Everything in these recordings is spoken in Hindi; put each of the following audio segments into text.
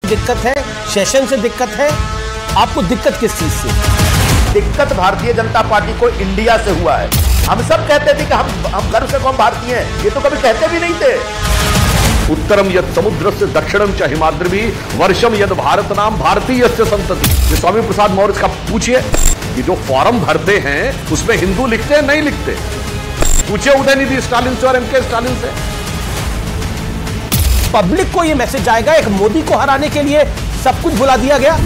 दिक्कत है, सेशन से दिक्कत है, आपको दिक्कत किस चीज से? दिक्कत भारतीय जनता पार्टी को इंडिया से हुआ है। हम सब कहते थे कि हम गर्व से कौन भारतीय हैं, ये तो कभी कहते भी नहीं थे। उत्तरम यद समुद्र से दक्षिणम च हिमाद्री वर्षम यद भारत नाम भारतीय से संतति। ये स्वामी प्रसाद मौर्य का पूछिए कि जो फॉर्म भरते हैं उसमें हिंदू लिखते हैं नहीं लिखते? पूछिए उदयनिधि स्टालिन से और एमके स्टालिन से। पब्लिक को यह मैसेज आएगा एक मोदी को हराने के लिए सब कुछ भुला दिया गया,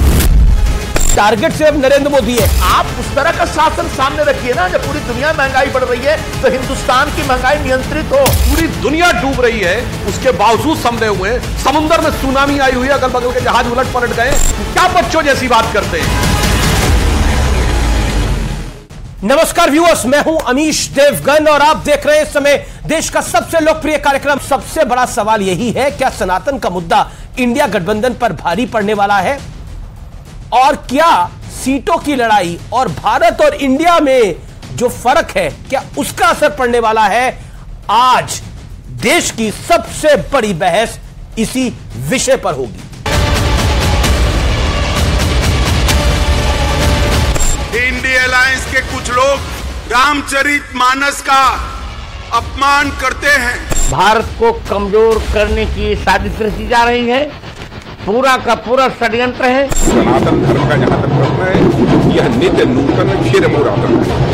टारगेट सिर्फ नरेंद्र मोदी है। आप उस तरह का शासन सामने रखिए ना, जब पूरी दुनिया में महंगाई बढ़ रही है तो हिंदुस्तान की महंगाई नियंत्रित हो। पूरी दुनिया डूब रही है, उसके बावजूद समझे हुए समुद्र में सुनामी आई हुई है, अगल बगल के जहाज उलट पलट गए, क्या बच्चों जैसी बात करते हैं। नमस्कार व्यूअर्स, मैं हूं अमीश देवगन और आप देख रहे हैं इस समय देश का सबसे लोकप्रिय कार्यक्रम। सबसे बड़ा सवाल यही है, क्या सनातन का मुद्दा इंडिया गठबंधन पर भारी पड़ने वाला है? और क्या सीटों की लड़ाई और भारत और इंडिया में जो फर्क है, क्या उसका असर पड़ने वाला है? आज देश की सबसे बड़ी बहस इसी विषय पर होगी। इंडिया अलायंस के कुछ लोग रामचरितमानस का अपमान करते हैं। भारत को कमजोर करने की साजिश रची जा रही है, पूरा का पूरा षड्यंत्र है। सनातन धर्म का जहां तक प्रश्न है, यह नित्य नूतन क्षीर पुरातन है।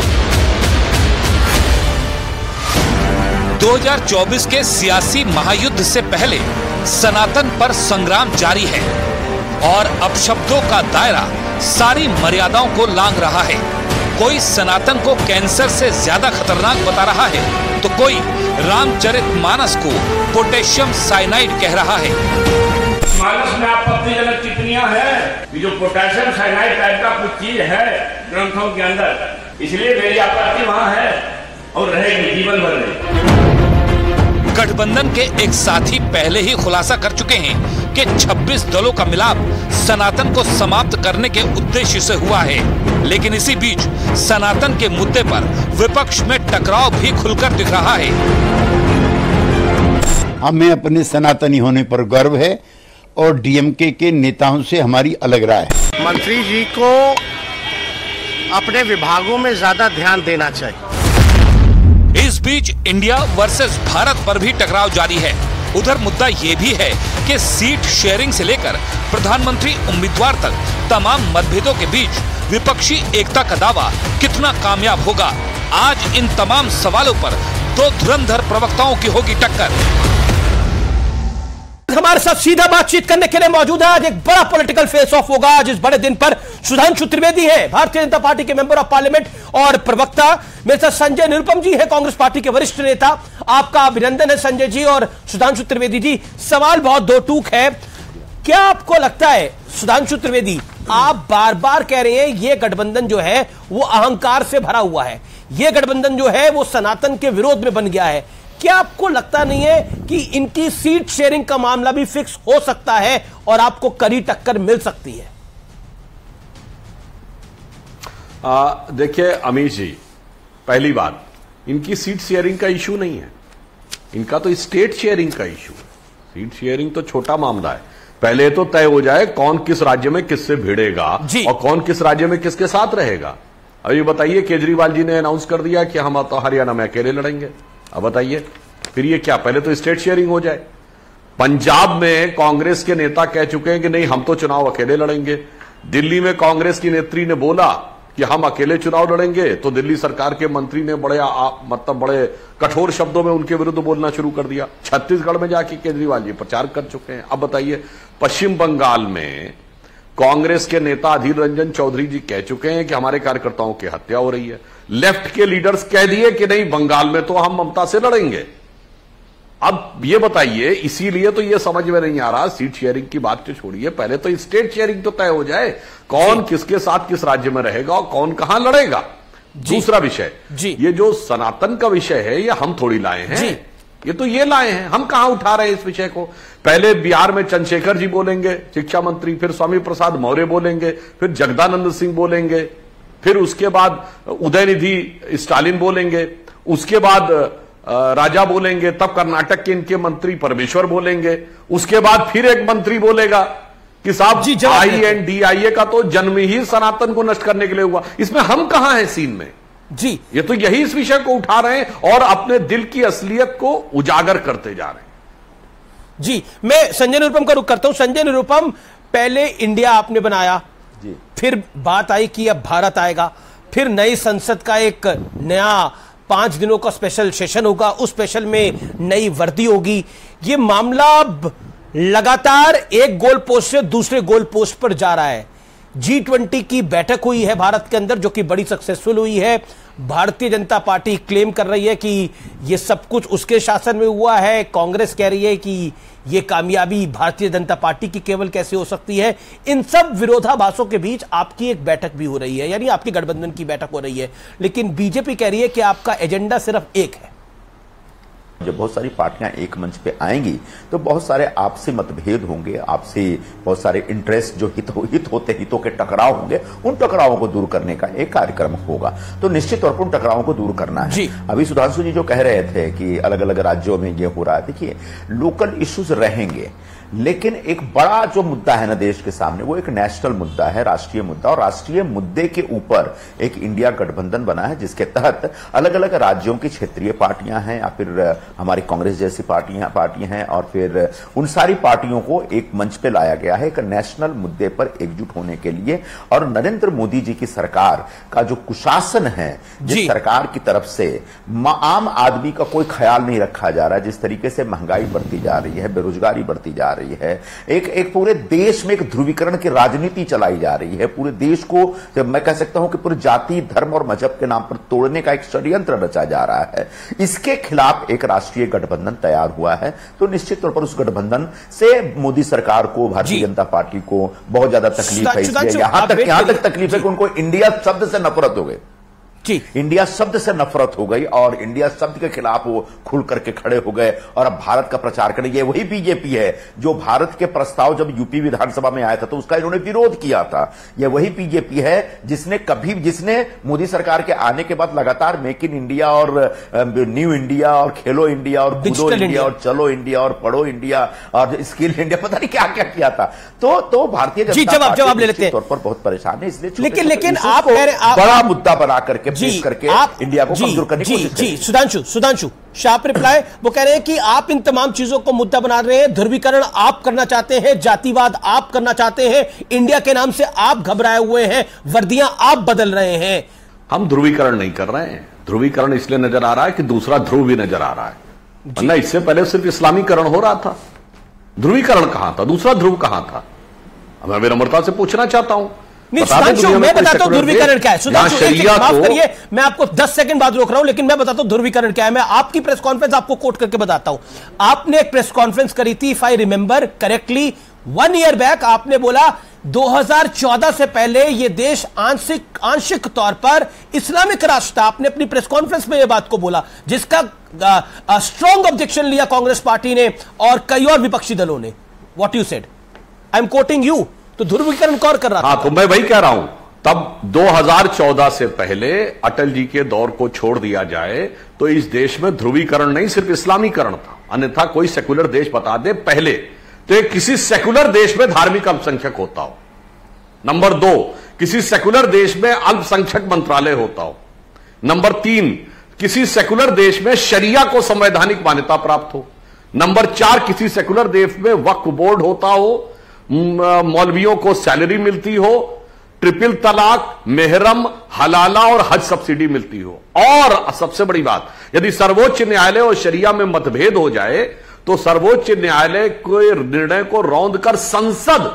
2024 के सियासी महायुद्ध से पहले सनातन पर संग्राम जारी है और अपशब्दों का दायरा सारी मर्यादाओं को लांघ रहा है। कोई सनातन को कैंसर से ज्यादा खतरनाक बता रहा है तो कोई रामचरितमानस को पोटेशियम साइनाइड कह रहा है। मानस में आपत्तिजनक टिप्पणियां हैं, जो पोटेशियम साइनाइड टाइप का कुछ चीज है ग्रंथों के अंदर, इसलिए मेरी आपत्ति वहां है और रहेगी जीवन भर रहेगी। गठबंधन के एक साथी पहले ही खुलासा कर चुके हैं कि 26 दलों का मिलाप सनातन को समाप्त करने के उद्देश्य से हुआ है, लेकिन इसी बीच सनातन के मुद्दे पर विपक्ष में टकराव भी खुलकर दिख रहा है। हमें अपने सनातनी होने पर गर्व है और डीएमके के नेताओं से हमारी अलग राय है। मंत्री जी को अपने विभागों में ज्यादा ध्यान देना चाहिए। इस बीच इंडिया वर्सेस भारत पर भी टकराव जारी है। उधर मुद्दा ये भी है कि सीट शेयरिंग से लेकर प्रधानमंत्री उम्मीदवार तक तमाम मतभेदों के बीच विपक्षी एकता का दावा कितना कामयाब होगा। आज इन तमाम सवालों पर दो धुरंधर प्रवक्ताओं की होगी टक्कर। हमारे साथ सीधा बातचीत करने के लिए मौजूद है। आज एक बड़ा पॉलिटिकल फेस ऑफ होगा। आज इस बड़े दिन पर सुधांशु त्रिवेदी है, भारतीय जनता पार्टी के मेंबर ऑफ पार्लियामेंट और प्रवक्ता। मेरे साथ संजय निरुपम जी है, कांग्रेस पार्टी के वरिष्ठ नेता। आपका अभिनंदन है संजय जी और सुधांशु त्रिवेदी जी। सवाल बहुत दो टूक है, क्या आपको लगता है सुधांशु त्रिवेदी, आप बार बार कह रहे हैं यह गठबंधन जो है वो अहंकार से भरा हुआ है, यह गठबंधन जो है वो सनातन के विरोध में बन गया है, क्या आपको लगता नहीं है कि इनकी सीट शेयरिंग का मामला भी फिक्स हो सकता है और आपको कड़ी टक्कर मिल सकती है? देखिए अमीश जी, पहली बात, इनकी सीट शेयरिंग का इशू नहीं है, इनका तो स्टेट शेयरिंग का इशू है। सीट शेयरिंग तो छोटा मामला है, पहले तो तय हो जाए कौन किस राज्य में किससे भिड़ेगा और कौन किस राज्य में किसके साथ रहेगा। अब ये बताइए, केजरीवाल जी ने अनाउंस कर दिया कि हम तो हरियाणा में अकेले लड़ेंगे। अब बताइए फिर ये क्या, पहले तो स्टेट शेयरिंग हो जाए। पंजाब में कांग्रेस के नेता कह चुके हैं कि नहीं हम तो चुनाव अकेले लड़ेंगे। दिल्ली में कांग्रेस की नेत्री ने बोला कि हम अकेले चुनाव लड़ेंगे, तो दिल्ली सरकार के मंत्री ने बड़े कठोर शब्दों में उनके विरुद्ध बोलना शुरू कर दिया। छत्तीसगढ़ में जाके केजरीवाल जी प्रचार कर चुके हैं। अब बताइए, पश्चिम बंगाल में कांग्रेस के नेता अधीर रंजन चौधरी जी कह चुके हैं कि हमारे कार्यकर्ताओं की हत्या हो रही है। लेफ्ट के लीडर्स कह दिए कि नहीं बंगाल में तो हम ममता से लड़ेंगे। अब ये बताइए, इसीलिए तो ये समझ में नहीं आ रहा, सीट शेयरिंग की बात तो छोड़िए, पहले तो स्टेट शेयरिंग तो तय हो जाए, कौन किसके साथ किस राज्य में रहेगा और कौन कहां लड़ेगा। दूसरा विषय, ये जो सनातन का विषय है ये हम थोड़ी लाए हैं, ये तो ये लाए हैं, हम कहां उठा रहे हैं इस विषय को। पहले बिहार में चंद्रशेखर जी बोलेंगे शिक्षा मंत्री, फिर स्वामी प्रसाद मौर्य बोलेंगे, फिर जगदानंद सिंह बोलेंगे, फिर उसके बाद उदयनिधि स्टालिन बोलेंगे, उसके बाद राजा बोलेंगे, तब कर्नाटक के इनके मंत्री परमेश्वर बोलेंगे, उसके बाद फिर एक मंत्री बोलेगा। कि साहब INDIA का तो जन्म ही सनातन को नष्ट करने के लिए हुआ। इसमें हम कहां हैं सीन में? जी, ये तो यही इस विषय को उठा रहे हैं और अपने दिल की असलियत को उजागर करते जा रहे हैं। जी, मैं संजय निरुपम का रुख करता हूं। संजय निरुपम, पहले इंडिया आपने बनाया जी, फिर बात आई कि अब भारत आएगा, फिर नई संसद का एक नया 5 दिनों का स्पेशल सेशन होगा, उस स्पेशल में नई वर्दी होगी। ये मामला अब लगातार एक गोल पोस्ट से दूसरे गोल पोस्ट पर जा रहा है। G20 की बैठक हुई है भारत के अंदर, जो कि बड़ी सक्सेसफुल हुई है। भारतीय जनता पार्टी क्लेम कर रही है कि यह सब कुछ उसके शासन में हुआ है। कांग्रेस कह रही है कि यह कामयाबी भारतीय जनता पार्टी की केवल कैसे हो सकती है। इन सब विरोधाभासों के बीच आपकी एक बैठक भी हो रही है, यानी आपकी गठबंधन की बैठक हो रही है, लेकिन बीजेपी कह रही है कि आपका एजेंडा सिर्फ एक है। जब बहुत सारी पार्टियां एक मंच पे आएंगी तो बहुत सारे आपसी मतभेद होंगे, आपसी बहुत सारे इंटरेस्ट जो हितों के टकराव होंगे, उन टकरावों को दूर करने का एक कार्यक्रम होगा। तो निश्चित तौर पर उन टकरावों को दूर करना है। अभी सुधांशु जी जो कह रहे थे कि अलग अलग राज्यों में ये हो रहा है, देखिए लोकल इश्यूज रहेंगे, लेकिन एक बड़ा जो मुद्दा है ना देश के सामने, वो एक नेशनल मुद्दा है, राष्ट्रीय मुद्दा। और राष्ट्रीय मुद्दे के ऊपर एक इंडिया गठबंधन बना है, जिसके तहत अलग अलग राज्यों की क्षेत्रीय पार्टियां हैं या फिर हमारी कांग्रेस जैसी पार्टियां हैं, और फिर उन सारी पार्टियों को एक मंच पे लाया गया है एक नेशनल मुद्दे पर एकजुट होने के लिए। और नरेंद्र मोदी जी की सरकार का जो कुशासन है, जिस सरकार की तरफ से आम आदमी का कोई ख्याल नहीं रखा जा रहा है, जिस तरीके से महंगाई बढ़ती जा रही है, बेरोजगारी बढ़ती जा रही है, एक पूरे देश में एक ध्रुवीकरण की राजनीति चलाई जा रही है, पूरे देश को मैं कह सकता हूं कि पूरे जाति, धर्म और मजहब के नाम पर तोड़ने का एक षड्यंत्र रचा जा रहा है। इसके खिलाफ एक राष्ट्रीय गठबंधन तैयार हुआ है। तो निश्चित तौर पर उस गठबंधन से मोदी सरकार को, भारतीय जनता पार्टी को बहुत ज्यादा तकलीफ है। इसलिए यहां तक तकलीफ है कि उनको इंडिया शब्द से नफरत हो गई। इंडिया शब्द से नफरत हो गई और इंडिया शब्द के खिलाफ वो खुल करके खड़े हो गए और अब भारत का प्रचार करें। ये वही बीजेपी है जो भारत के प्रस्ताव जब यूपी विधानसभा में आया था तो उसका इन्होंने विरोध किया था। ये वही बीजेपी है जिसने मोदी सरकार के आने के बाद लगातार मेक इन इंडिया और न्यू इंडिया और खेलो इंडिया और कूदो इंडिया और चलो इंडिया और पढ़ो इंडिया और स्किल इंडिया, पता नहीं क्या क्या किया था। तो भारतीय जनता पार्टी निश्चित तौर पर बहुत परेशान है। इसलिए लेकिन आप बड़ा मुद्दा बना करके करके इंडिया को कमजोर करने की कोशिश करें। सुधांशु शार्प रिप्लाई, वो कह रहे हैं कि आप इन तमाम चीजों को मुद्दा बना रहे हैं। ध्रुवीकरण आप करना चाहते हैं, जातिवाद आप करना चाहते हैं, इंडिया के नाम से आप घबराए हुए हैं, वर्दियां आप बदल रहे हैं। हम ध्रुवीकरण नहीं कर रहे हैं। ध्रुवीकरण इसलिए नजर आ रहा है कि दूसरा ध्रुव भी नजर आ रहा है, वरना इससे पहले सिर्फ इस्लामीकरण हो रहा था। ध्रुवीकरण कहां था, दूसरा ध्रुव कहां था? मैं विनम्रता से पूछना चाहता हूं। नहीं सुधांशु, मैं बताता हूं ध्रुवीकरण क्या है। सुधांशु माफ करिए, मैं आपको 10 सेकंड बाद रोक रहा हूं, लेकिन मैं बताता हूं ध्रुवीकरण क्या है। मैं आपकी प्रेस कॉन्फ्रेंस आपको कोट करके बताता हूं। आपने एक प्रेस कॉन्फ्रेंस करी थी, if I remember correctly, 1 year back. आपने बोला 2014 से पहले यह देश आंशिक तौर पर इस्लामिक राष्ट्र था। आपने अपनी प्रेस कॉन्फ्रेंस में यह बात को बोला, जिसका स्ट्रॉन्ग ऑब्जेक्शन लिया कांग्रेस पार्टी ने और कई और विपक्षी दलों ने। What you said, I am quoting you. तो ध्रुवीकरण कौन कर रहा था? हाँ, तो मैं वही कह रहा हूं, तब 2014 से पहले अटल जी के दौर को छोड़ दिया जाए तो इस देश में ध्रुवीकरण नहीं सिर्फ इस्लामीकरण था। अन्यथा कोई सेकुलर देश बता दे पहले तो एक किसी सेकुलर देश में धार्मिक अल्पसंख्यक होता हो। नंबर 2, किसी सेकुलर देश में अल्पसंख्यक मंत्रालय होता हो। नंबर 3, किसी सेकुलर देश में शरिया को संवैधानिक मान्यता प्राप्त हो। नंबर 4, किसी सेकुलर देश में वक्फ बोर्ड होता हो, मौलवियों को सैलरी मिलती हो, ट्रिपल तलाक, मेहरम, हलाला और हज सब्सिडी मिलती हो। और सबसे बड़ी बात, यदि सर्वोच्च न्यायालय और शरिया में मतभेद हो जाए तो सर्वोच्च न्यायालय के निर्णय को रौंद कर संसद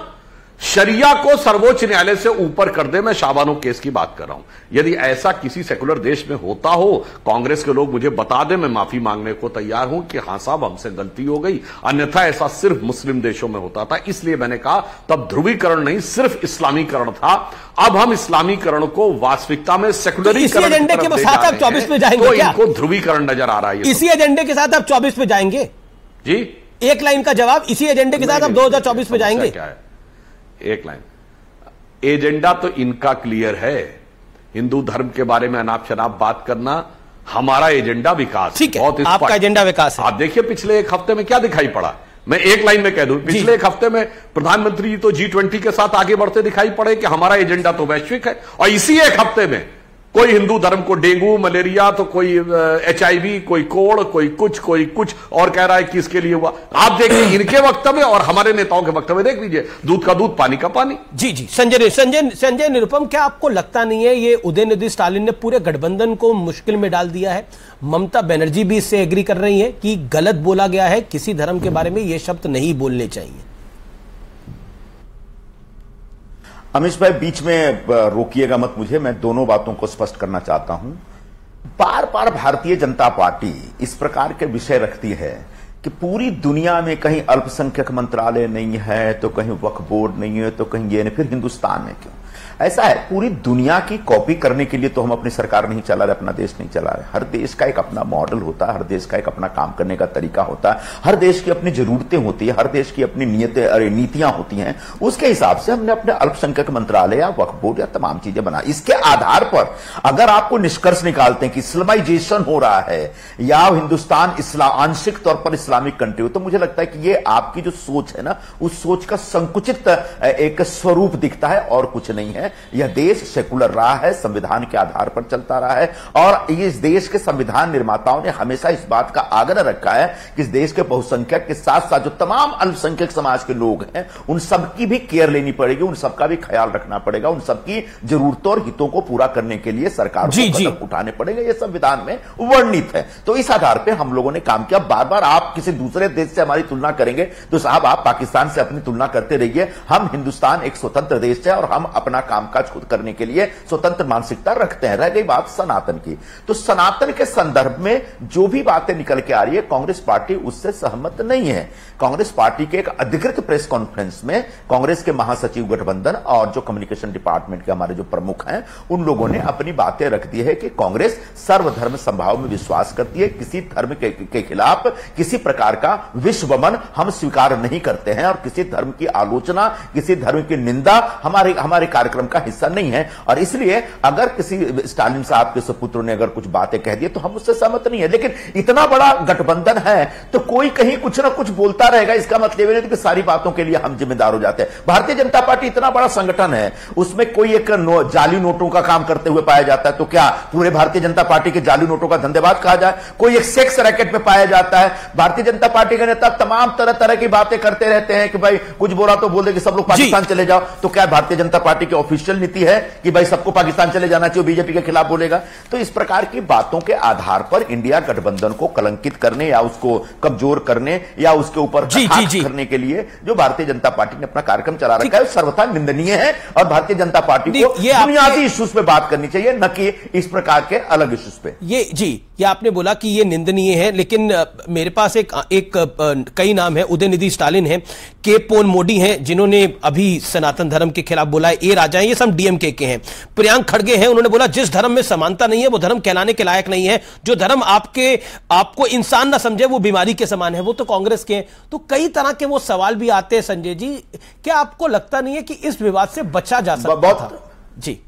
शरिया को सर्वोच्च न्यायालय से ऊपर कर दे। मैं शाबानो केस की बात कर रहा हूं। यदि ऐसा किसी सेकुलर देश में होता हो, कांग्रेस के लोग मुझे बता दें, मैं माफी मांगने को तैयार हूं कि हां साहब हमसे गलती हो गई। अन्यथा ऐसा सिर्फ मुस्लिम देशों में होता था। इसलिए मैंने कहा तब ध्रुवीकरण नहीं सिर्फ इस्लामीकरण था। अब हम इस्लामीकरण को वास्तविकता में सेकुलरीकरण एजेंडे के साथ आप 24 में जाएंगे, तो इनको ध्रुवीकरण नजर आ रहा है। इसी एजेंडे के साथ आप 24 में जाएंगे जी? एक लाइन का जवाब, इसी एजेंडे के साथ आप 2024 में जाएंगे? क्या है एक लाइन? एजेंडा तो इनका क्लियर है, हिंदू धर्म के बारे में अनाप शनाप बात करना। हमारा एजेंडा विकास, ठीक है, आपका एजेंडा विकास है। आप देखिए पिछले एक हफ्ते में क्या दिखाई पड़ा। मैं एक लाइन में कह दूं, पिछले एक हफ्ते में प्रधानमंत्री जी तो G20 के साथ आगे बढ़ते दिखाई पड़े कि हमारा एजेंडा तो वैश्विक है, और इसी एक हफ्ते में कोई हिंदू धर्म को डेंगू मलेरिया, तो कोई HIV, कोई कोड़, कोई कुछ और कह रहा है कि इसके लिए हुआ। आप देखिए इनके वक्तव्य और हमारे नेताओं के वक्तव्य देख लीजिए, दूध का दूध पानी का पानी। जी संजय निरुपम, क्या आपको लगता नहीं है ये उदयनिधि स्टालिन ने पूरे गठबंधन को मुश्किल में डाल दिया है? ममता बनर्जी भी इससे एग्री कर रही है कि गलत बोला गया है, किसी धर्म के बारे में ये शब्द नहीं बोलने चाहिए। अमीश भाई बीच में रोकिएगा मत मुझे, मैं दोनों बातों को स्पष्ट करना चाहता हूं। बार बार भारतीय जनता पार्टी इस प्रकार के विषय रखती है कि पूरी दुनिया में कहीं अल्पसंख्यक मंत्रालय नहीं है, तो कहीं वक्फ बोर्ड नहीं है, तो कहीं ये नहीं, फिर हिंदुस्तान में क्यों? ऐसा है, पूरी दुनिया की कॉपी करने के लिए तो हम अपनी सरकार नहीं चला रहे, अपना देश नहीं चला रहे। हर देश का एक अपना मॉडल होता है, हर देश का एक अपना काम करने का तरीका होता है, हर देश की अपनी जरूरतें होती है, हर देश की अपनी नीतियां होती हैं। उसके हिसाब से हमने अपने अल्पसंख्यक मंत्रालय या वक्फ बोर्ड या तमाम चीजें बनाई। इसके आधार पर अगर आपको निष्कर्ष निकालते हैं कि इस्लामाइजेशन हो रहा है या हिंदुस्तान आंशिक तौर पर इस्लामिक कंट्री हो, तो मुझे लगता है कि ये आपकी जो सोच है ना, उस सोच का संकुचित एक स्वरूप दिखता है और कुछ नहीं है। यह देश सेकुलर रहा है, संविधान के आधार पर चलता रहा है, और इस देश के संविधान निर्माताओं ने हमेशा इस बात का आग्रह रखा है कि इस देश के बहुसंख्यक के साथ साथ जो तमाम अल्पसंख्यक समाज के लोग हैं, उन सबकी भी केयर लेनी पड़ेगी, उन सबका भी ख्याल रखना पड़ेगा, उन सबकी जरूरतों और हितों को पूरा करने के लिए सरकार को कदम उठाने पड़ेंगे। यह संविधान में वर्णित है। तो इस आधार पर हम लोगों ने काम किया। बार बार आप किसी दूसरे देश से हमारी तुलना करेंगे तो साहब आप पाकिस्तान से अपनी तुलना करते रहिए। हम हिंदुस्तान एक स्वतंत्र देश है और हम अपना कामकाज खुद करने के लिए स्वतंत्र मानसिकता रखते हैं। रह गई बात सनातन की, तो सनातन के संदर्भ में जो भी बातें निकल के आ रही है, कांग्रेस पार्टी उससे सहमत नहीं है। कांग्रेस पार्टी के एक अधिकृत प्रेस कॉन्फ्रेंस में कांग्रेस के महासचिव गठबंधन और जो कम्युनिकेशन डिपार्टमेंट के हमारे जो प्रमुख हैं, उन लोगों ने अपनी बातें रख दी है कि कांग्रेस सर्वधर्म संभाव में विश्वास करती है। किसी धर्म के खिलाफ किसी प्रकार का विश्वमन हम स्वीकार नहीं करते हैं, और किसी धर्म की आलोचना, किसी धर्म की निंदा हमारे कार्यक्रम का हिस्सा नहीं है। और इसलिए अगर किसी स्टालिन साहब के सपुत्र ने अगर कुछ बातें कह दी तो हम उससे सहमत नहीं है। लेकिन इतना बड़ा गठबंधन है तो कोई कहीं कुछ ना कुछ बोलता रहेगा, इसका मतलब नहीं कि सारी बातों के लिए हम जिम्मेदार हो जाते हैं। भारतीय जनता पार्टी इतना बड़ा संगठन है, उसमें कोई एक जाली नोटों का काम करते हुए पाया जाता है, तो क्या पूरे भारतीय जनता पार्टी के जाली नोटों का धंधेबाज कहा जाए? कोई एक सेक्स रैकेट में पाया जाता है। भारतीय जनता पार्टी के नेता तमाम तरह तरह की बातें करते रहते हैं कि भाई कुछ बोला तो बोल दे कि सब लोग पाकिस्तान चले जाओ। तो क्या भारतीय जनता पार्टी की ऑफिशियल नीति है कि भाई सबको पाकिस्तान चले जाना चाहिए, बीजेपी के खिलाफ बोलेगा? तो इस प्रकार की बातों के आधार पर इंडिया गठबंधन को कलंकित करने या उसको कमजोर करने या उसके ऊपर करने के लिए जो भारतीय जनता पार्टी ने अपना कार्यक्रम चला रखा है, सर्वथा निंदनीय है। और भारतीय जनता पार्टी को बुनियादी इश्यूज पे बात करनी चाहिए, न कि इस प्रकार के अलग इश्यूज पे। ये आपने बोला कि ये निंदनीय है, लेकिन मेरे पास कई नाम है। उदयनिधि स्टालिन है, के पोन मोदी हैं जिन्होंने अभी सनातन धर्म के खिलाफ बोला है, ए राजा हैं, ये सब डीएमके के हैं। प्रियांक खड़गे हैं, उन्होंने बोला जिस धर्म में समानता नहीं है वो धर्म कहलाने के लायक नहीं है, जो धर्म आपको इंसान ना समझे वो बीमारी के समान है, वो तो कांग्रेस के हैं। तो कई तरह के वो सवाल भी आते हैं। संजय जी, क्या आपको लगता नहीं है कि इस विवाद से बचा जा सकता था? जी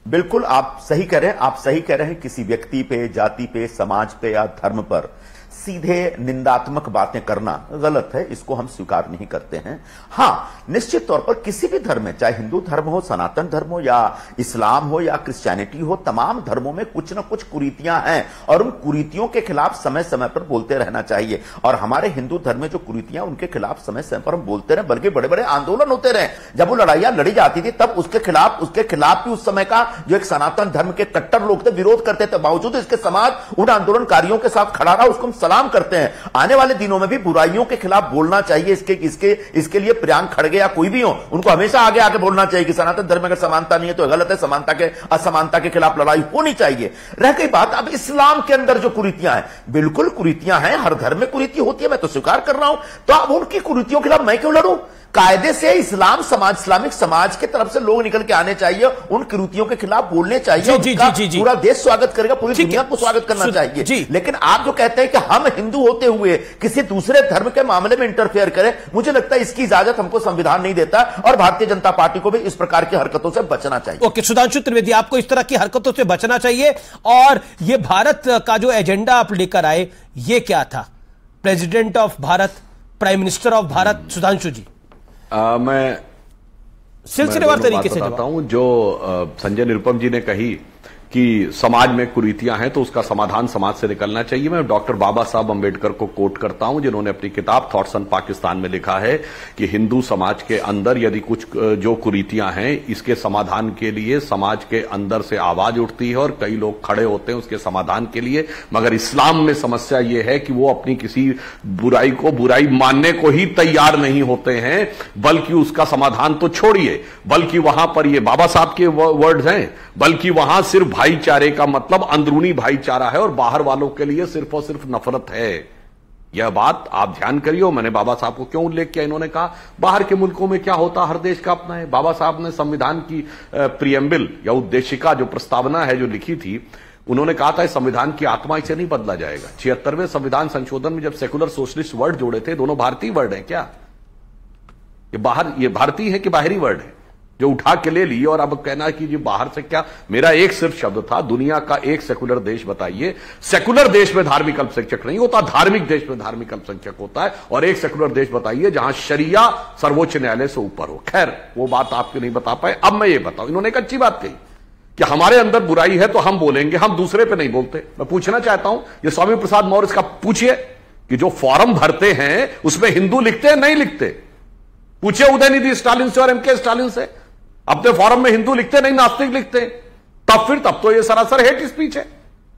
बिल्कुल, आप सही कह रहे हैं। किसी व्यक्ति पे, जाति पे, समाज पे या धर्म पर सीधे निंदात्मक बातें करना गलत है, इसको हम स्वीकार नहीं करते हैं। हां, निश्चित तौर पर किसी भी धर्म में, चाहे हिंदू धर्म हो, सनातन धर्म हो या इस्लाम हो या क्रिश्चियनिटी हो, तमाम धर्मों में कुछ न कुछ कुरीतियां हैं और उन कुरीतियों के खिलाफ समय समय पर बोलते रहना चाहिए। और हमारे हिंदू धर्म में जो कुरीतियां, उनके खिलाफ समय समय पर हम बोलते रहे, बल्कि बड़े बड़े आंदोलन होते रहे। जब वो लड़ाइयां लड़ी जाती थी तब उसके खिलाफ भी उस समय का जो एक सनातन धर्म के कट्टर लोग थे विरोध करते थे। बावजूद इसके समाज उन आंदोलनकारियों के साथ खड़ा रहा, उसको हम सलाम करते हैं। आने वाले दिनों में भी बुराइयों के खिलाफ बोलना चाहिए। इसके लिए प्रियांक खड़गे या कोई भी हो, उनको हमेशा आगे बोलना चाहिए कि सनातन धर्म में अगर समानता नहीं है तो गलत है, असमानता के खिलाफ लड़ाई होनी चाहिए। रह गई बात अब इस्लाम के अंदर जो कुरीतियां हैं, बिल्कुल कुरीतियां हैं, हर धर्म में कुरीति होती है, मैं तो स्वीकार कर रहा हूं। तो अब उनकी कुरीतियों के खिलाफ मैं क्यों लड़ूं? कायदे से इस्लामिक समाज के तरफ से लोग निकल के आने चाहिए, उन कुरीतियों के खिलाफ बोलने चाहिए। पूरा देश स्वागत करेगा, पूरी दुनिया को स्वागत करना चाहिए। लेकिन आप जो कहते हैं कि हम हिंदू होते हुए किसी दूसरे धर्म के मामले में इंटरफेयर करें, मुझे लगता है इसकी इजाजत हमको संविधान नहीं देता और भारतीय जनता पार्टी को भी इस प्रकार की हरकतों से बचना चाहिए। ओके, सुधांशु त्रिवेदी, आपको इस तरह की हरकतों से बचना चाहिए। और यह भारत का जो एजेंडा आप लेकर आए, यह क्या था? President of Bharat, prime minister of Bharat Sudhanshu ji? मैं सिलसिलेवार तरीके से बताता हूं। जो संजय निरुपम जी ने कही कि समाज में कुरीतियां हैं तो उसका समाधान समाज से निकलना चाहिए। मैं डॉक्टर बाबा साहब अंबेडकर को कोट करता हूं, जिन्होंने अपनी किताब थॉट्स ऑन पाकिस्तान में लिखा है कि हिंदू समाज के अंदर यदि कुछ जो कुरीतियां हैं, इसके समाधान के लिए समाज के अंदर से आवाज उठती है और कई लोग खड़े होते हैं उसके समाधान के लिए। मगर इस्लाम में समस्या यह है कि वो अपनी किसी बुराई को बुराई मानने को ही तैयार नहीं होते हैं, बल्कि उसका समाधान तो छोड़िए, बल्कि वहां पर ये बाबा साहब के वर्ड्स हैं, बल्कि वहां सिर्फ भाईचारे का मतलब अंदरूनी भाईचारा है और बाहर वालों के लिए सिर्फ और सिर्फ नफरत है। यह बात आप ध्यान करिए। मैंने बाबा साहब को क्यों उल्लेख किया? इन्होंने कहा बाहर के मुल्कों में क्या होता, हर देश का अपना है। बाबा साहब ने संविधान की प्रियम्बल या उद्देशिका जो प्रस्तावना है जो लिखी थी, उन्होंने कहा था इस संविधान की आत्मा इसे नहीं बदला जाएगा। 76वें संविधान संशोधन में जब सेकुलर सोशलिस्ट वर्ड जोड़े थे, दोनों भारतीय वर्ड है क्या? ये भारतीय है कि बाहरी वर्ड है जो उठा के ले ली? और अब कहना कि जी बाहर से क्या, मेरा एक सिर्फ शब्द था, दुनिया का एक सेकुलर देश बताइए। सेकुलर देश में धार्मिक अल्पसंख्यक नहीं होता, धार्मिक देश में धार्मिक अल्पसंख्यक होता है। और एक सेकुलर देश बताइए जहां शरिया सर्वोच्च न्यायालय से ऊपर हो। खैर वो बात आपके नहीं बता पाए, अब मैं ये बताऊं। इन्होंने एक अच्छी बात कही कि हमारे अंदर बुराई है तो हम बोलेंगे, हम दूसरे पे नहीं बोलते। मैं पूछना चाहता हूं, ये स्वामी प्रसाद मौर्य इसका पूछिए कि जो फॉर्म भरते हैं उसमें हिंदू लिखते हैं नहीं लिखते? पूछिए उदयनिधि स्टालिन से और एमके स्टालिन से, अपने फॉरम में हिंदू लिखते नहीं, नास्तिक लिखते। तब तो ये सरासर हेट स्पीच है।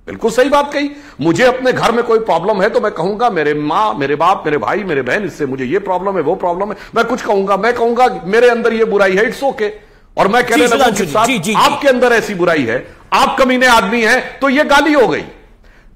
बिल्कुल सही बात कही। मुझे अपने घर में कोई प्रॉब्लम है तो मैं कहूंगा मेरे मां, मेरे बाप, मेरे भाई, मेरे बहन, इससे मुझे ये प्रॉब्लम है, वो प्रॉब्लम है। मैं कुछ कहूंगा, मैं कहूंगा मेरे अंदर ये बुराई है, इट्स ओके। और मैं कहने लगूं कि साहब आपके अंदर ऐसी बुराई है, आप कमीने आदमी हैं, तो ये गाली हो गई।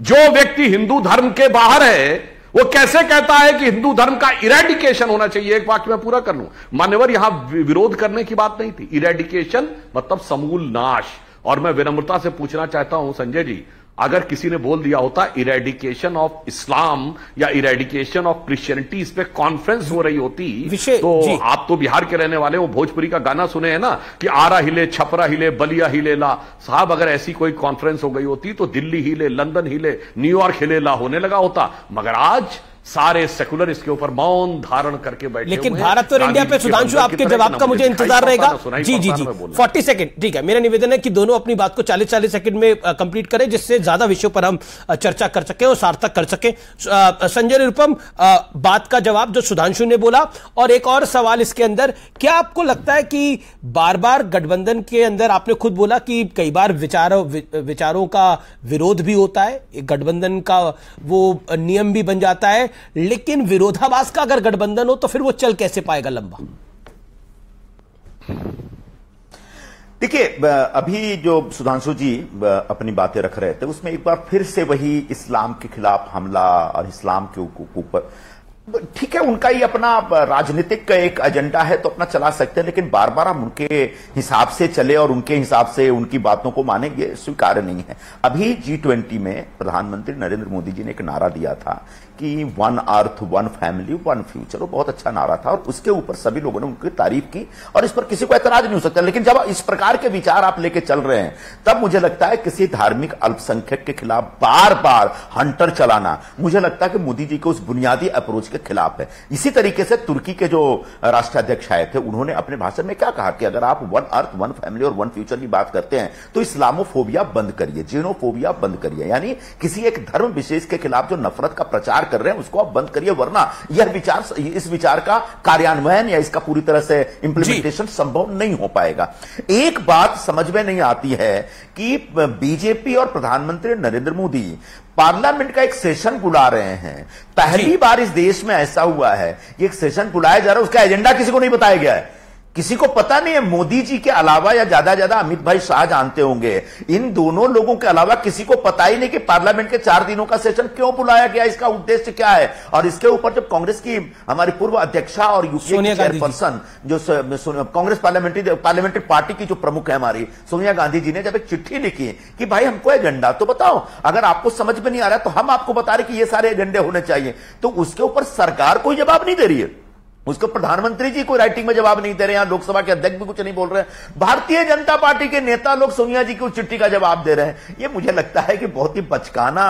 जो व्यक्ति हिंदू धर्म के बाहर है वो कैसे कहता है कि हिंदू धर्म का इरेडिकेशन होना चाहिए? एक वाक्य में पूरा कर लूं मान्यवर, यहां विरोध करने की बात नहीं थी। इरेडिकेशन मतलब समूल नाश। और मैं विनम्रता से पूछना चाहता हूं संजय जी, अगर किसी ने बोल दिया होता इरेडिकेशन ऑफ इस्लाम या इरेडिकेशन ऑफ क्रिश्चियनिटी, इस पे कॉन्फ्रेंस हो रही होती तो आप तो बिहार के रहने वाले, वो भोजपुरी का गाना सुने हैं ना कि आरा हिले, छपरा हिले, बलिया हिले ला। साहब अगर ऐसी कोई कॉन्फ्रेंस हो गई होती तो दिल्ली हिले, लंदन हिले, न्यूयॉर्क हिले ला होने लगा होता। मगर आज सारे सेकुलर इसके ऊपर मौन धारण करके बैठे। लेकिन भारत और इंडिया पे सुधांशु आपके जवाब का मुझे इंतजार रहेगा। जी 40 सेकंड, ठीक है। मेरा निवेदन है कि दोनों अपनी बात को 40-40 सेकंड में कंप्लीट करें, जिससे ज्यादा विषयों पर हम चर्चा कर सकें और सार्थक कर सकें। संजय निरुपम, बात का जवाब जो सुधांशु ने बोला, और एक और सवाल इसके अंदर, क्या आपको लगता है कि बार बार गठबंधन के अंदर, आपने खुद बोला कि कई बार विचारों का विरोध भी होता है, गठबंधन का वो नियम भी बन जाता है, लेकिन विरोधाभास का अगर गठबंधन हो तो फिर वो चल कैसे पाएगा लंबा? देखिए, अभी जो सुधांशु जी अपनी बातें रख रहे थे उसमें एक बार फिर से वही इस्लाम के खिलाफ हमला और इस्लाम के ऊपर, ठीक है, उनका ही अपना राजनीतिक का एक एजेंडा है तो अपना चला सकते हैं, लेकिन बार बार हम उनके हिसाब से चले और उनके हिसाब से उनकी बातों को माने, ये स्वीकार्य नहीं है। अभी G20 में प्रधानमंत्री नरेंद्र मोदी जी ने एक नारा दिया था कि one earth, one family, one future. वो बहुत अच्छा नारा था और उसके ऊपर सभी लोगों ने उनकी तारीफ की और इस पर किसी को एतराज नहीं हो सकता। लेकिन जब इस प्रकार के विचार आप लेके चल रहे हैं तब मुझे लगता है किसी धार्मिक अल्पसंख्यक के खिलाफ बार बार हंटर चलाना, मुझे लगता है कि मोदी जी के उस बुनियादी अप्रोच के खिलाफ है। इसी तरीके से तुर्की के जो राष्ट्राध्यक्ष आए थे उन्होंने अपने भाषण में क्या कहा कि अगर आप वन अर्थ, वन फैमिली और वन फ्यूचर की बात करते हैं तो इस्लामोफोबिया बंद करिए, जीनोफोबिया बंद करिए, यानी किसी एक धर्म विशेष के खिलाफ जो नफरत का प्रचार कर रहे हैं उसको आप बंद करिए, वरना यह विचार, इस विचार का कार्यान्वयन या इसका पूरी तरह से इंप्लीमेंटेशन संभव नहीं हो पाएगा। एक बात समझ में नहीं आती है कि बीजेपी और प्रधानमंत्री नरेंद्र मोदी पार्लियामेंट का एक सेशन बुला रहे हैं। पहली बार इस देश में ऐसा हुआ है, ये एक सेशन बुलाया जा रहा है, उसका एजेंडा किसी को नहीं बताया गया है, किसी को पता नहीं है। मोदी जी के अलावा या ज्यादा अमित भाई शाह जानते होंगे, इन दोनों लोगों के अलावा किसी को पता ही नहीं कि पार्लियामेंट के 4 दिनों का सेशन क्यों बुलाया गया, इसका उद्देश्य क्या है। और इसके ऊपर जब कांग्रेस की हमारी पूर्व अध्यक्षा और यूपीए की चेयरपर्सन, जो कांग्रेस पार्लियामेंट्री पार्टी की जो प्रमुख है हमारी सोनिया गांधी जी ने जब एक चिट्ठी लिखी कि भाई हमको एजेंडा तो बताओ, अगर आपको समझ में नहीं आ रहा तो हम आपको बता रहे कि ये सारे एजेंडे होने चाहिए, तो उसके ऊपर सरकार कोई जवाब नहीं दे रही है। उसको प्रधानमंत्री जी को राइटिंग में जवाब नहीं दे रहे हैं, लोकसभा के अध्यक्ष भी कुछ नहीं बोल रहे हैं, भारतीय जनता पार्टी के नेता लोग सोनिया जी को चिट्ठी का जवाब दे रहे हैं। ये मुझे लगता है कि बहुत ही बचकाना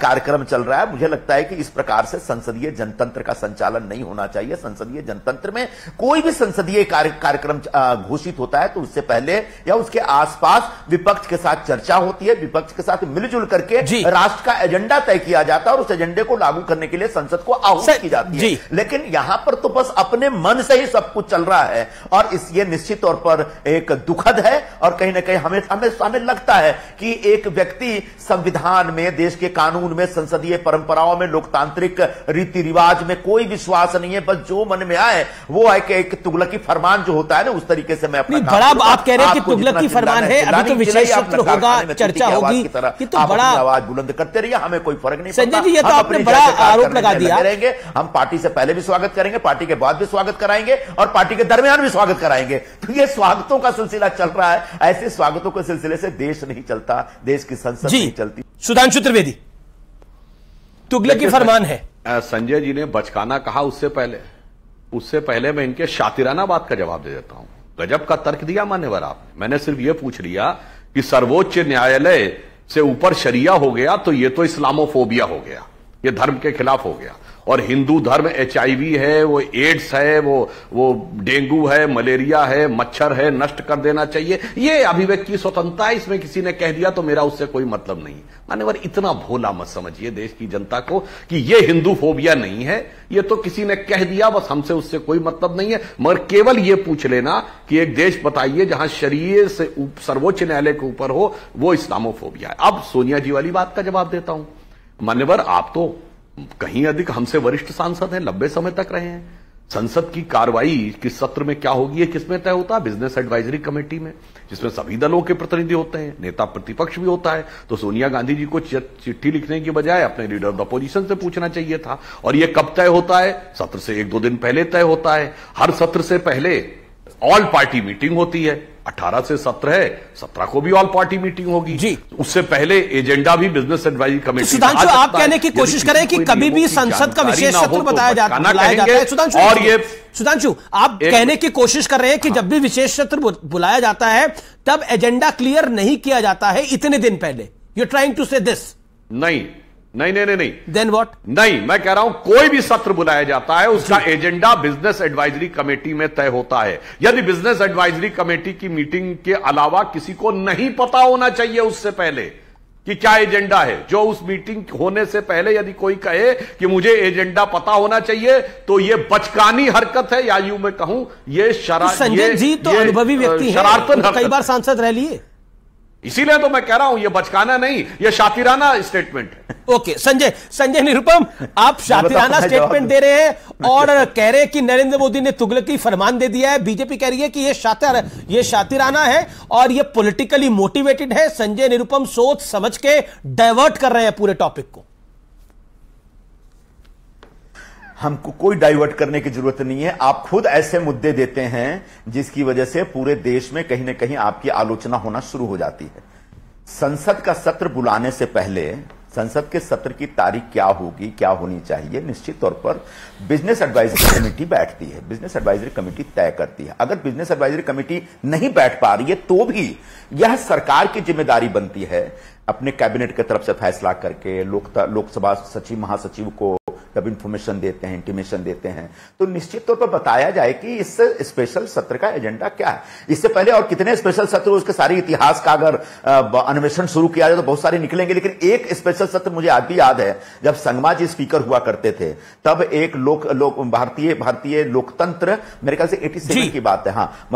कार्यक्रम चल रहा है। मुझे लगता है कि इस प्रकार से संसदीय जनतंत्र का संचालन नहीं होना चाहिए। संसदीय जनतंत्र में कोई भी संसदीय कार्यक्रम घोषित होता है तो उससे पहले या उसके आसपास विपक्ष के साथ चर्चा होती है, विपक्ष के साथ मिलजुल करके राष्ट्र का एजेंडा तय किया जाता है और उस एजेंडे को लागू करने के लिए संसद को आहूत की जाती है। लेकिन यहां पर तो बस अपने मन से ही सब कुछ चल रहा है और ये निश्चित तौर पर एक दुखद है। और कहीं ना कहीं हमें लगता है कि एक व्यक्ति संविधान में, देश के कानून में, संसदीय परंपराओं में, लोकतांत्रिक रीति रिवाज में कोई विश्वास नहीं है। बस जो मन में आए वो है कि एक तुगलकी फरमान जो होता है ना, उस तरीके से मैं अपना बड़ा आप कह रहे हैं कि तुगलकी फरमान है। अभी तो विशेष सत्र होगा, चर्चा होगी कि तो बड़ा आवाज बुलंद करते रहिए, हमें कोई फर्क नहीं पड़ता। संजय जी, ये तो आपने बड़ा आरोप लगा दिया। हम पार्टी से पहले भी स्वागत करेंगे, पार्टी के बाद भी स्वागत कराएंगे और पार्टी के दरमियान भी स्वागत कराएंगे। तो ये स्वागतों का सिलसिला चल रहा है। ऐसे स्वागतों के सिलसिले से देश नहीं चलता, देश की संसद नहीं चलती। सुधांशु त्रिवेदी, तुगलकी फरमान है। संजय जी ने बचकाना कहा, उससे पहले मैं इनके शातिराना बात का जवाब दे देता हूं। गजब का तर्क दिया मान्यवर आपने। मैंने सिर्फ यह पूछ लिया कि सर्वोच्च न्यायालय से ऊपर शरिया हो गया तो यह तो इस्लामोफोबिया हो गया, यह धर्म के खिलाफ हो गया। और हिंदू धर्म HIV है, वो एड्स है, वो डेंगू है, मलेरिया है, मच्छर है, नष्ट कर देना चाहिए। ये अभिव्यक्ति की स्वतंत्रता है, इसमें किसी ने कह दिया तो मेरा उससे कोई मतलब नहीं। मान्यवर, इतना भोला मत समझिए देश की जनता को कि ये हिंदू फोबिया नहीं है, ये तो किसी ने कह दिया, बस हमसे उससे कोई मतलब नहीं है। मगर केवल ये पूछ लेना कि एक देश बताइए जहां शरीय से सर्वोच्च न्यायालय के ऊपर हो, वो इस्लामोफोबिया है। अब सोनिया जी वाली बात का जवाब देता हूं। मान्यवर, आप तो कहीं अधिक हमसे वरिष्ठ सांसद हैं, लंबे समय तक रहे हैं। संसद की कार्रवाई किस सत्र में क्या होगी, ये किसमें तय होता है? बिजनेस एडवाइजरी कमेटी में, जिसमें सभी दलों के प्रतिनिधि होते हैं, नेता प्रतिपक्ष भी होता है। तो सोनिया गांधी जी को चिट्ठी लिखने की बजाय अपने लीडर ऑफ द अपोजिशन से पूछना चाहिए था। और यह कब तय होता है? सत्र से 1-2 दिन पहले तय होता है। हर सत्र से पहले ऑल पार्टी मीटिंग होती है। 18 से सत्र है, 17 को भी ऑल पार्टी मीटिंग होगी जी। उससे पहले एजेंडा भी बिजनेस एडवाइजरी कमेटी। सुधांशु, आप कहने की कोशिश करें कि कभी भी संसद का विशेष सत्र बुलाया जाता है। सुधांशु, आप कहने की कोशिश कर रहे हैं कि जब भी विशेष सत्र बुलाया जाता है तब एजेंडा क्लियर नहीं किया जाता है इतने दिन पहले। You are trying to say this? नहीं। Then what? नहीं, मैं कह रहा हूं कोई भी सत्र बुलाया जाता है उसका एजेंडा बिजनेस एडवाइजरी कमेटी में तय होता है। यदि बिजनेस एडवाइजरी कमेटी की मीटिंग के अलावा किसी को नहीं पता होना चाहिए उससे पहले कि क्या एजेंडा है, जो उस मीटिंग होने से पहले यदि कोई कहे कि मुझे एजेंडा पता होना चाहिए तो यह बचकानी हरकत है, या यूं मैं कहूं ये संजय जी तो अनुभवी व्यक्ति हैं, कई बार सांसद रह लिए, इसीलिए तो मैं कह रहा हूं ये बचकाना नहीं, ये शातिराना स्टेटमेंट है। ओके, संजय निरुपम, आप शातिराना स्टेटमेंट दे रहे हैं और कह रहे हैं कि नरेंद्र मोदी ने तुगलकी फरमान दे दिया है। बीजेपी कह रही है कि ये शातिराना है और ये पॉलिटिकली मोटिवेटेड है। संजय निरुपम सोच समझ के डाइवर्ट कर रहे हैं पूरे टॉपिक को। हमको कोई डाइवर्ट करने की जरूरत नहीं है। आप खुद ऐसे मुद्दे देते हैं जिसकी वजह से पूरे देश में कहीं ना कहीं आपकी आलोचना होना शुरू हो जाती है। संसद का सत्र बुलाने से पहले संसद के सत्र की तारीख क्या होगी, क्या होनी चाहिए, निश्चित तौर पर बिजनेस एडवाइजरी कमेटी बैठती है, बिजनेस एडवाइजरी कमेटी तय करती है। अगर बिजनेस एडवाइजरी कमेटी नहीं बैठ पा रही है तो भी यह सरकार की जिम्मेदारी बनती है अपने कैबिनेट की तरफ से फैसला करके लोकसभा सचिव महासचिव को जब इंफॉर्मेशन देते हैं, इंटीमेशन देते हैं, तो निश्चित तौर पर बताया जाए कि इस स्पेशल सत्र का एजेंडा क्या है। इससे पहले और कितने स्पेशल सत्र, उसके सारे इतिहास का अगर अन्वेषण शुरू किया जाए तो बहुत सारे निकलेंगे। लेकिन एक स्पेशल सत्र मुझे आज भी याद है, जब संगमा जी स्पीकर हुआ करते थे तब एक भारतीय लोकतंत्र, मेरे ख्याल से 87 की बात है, हाँ,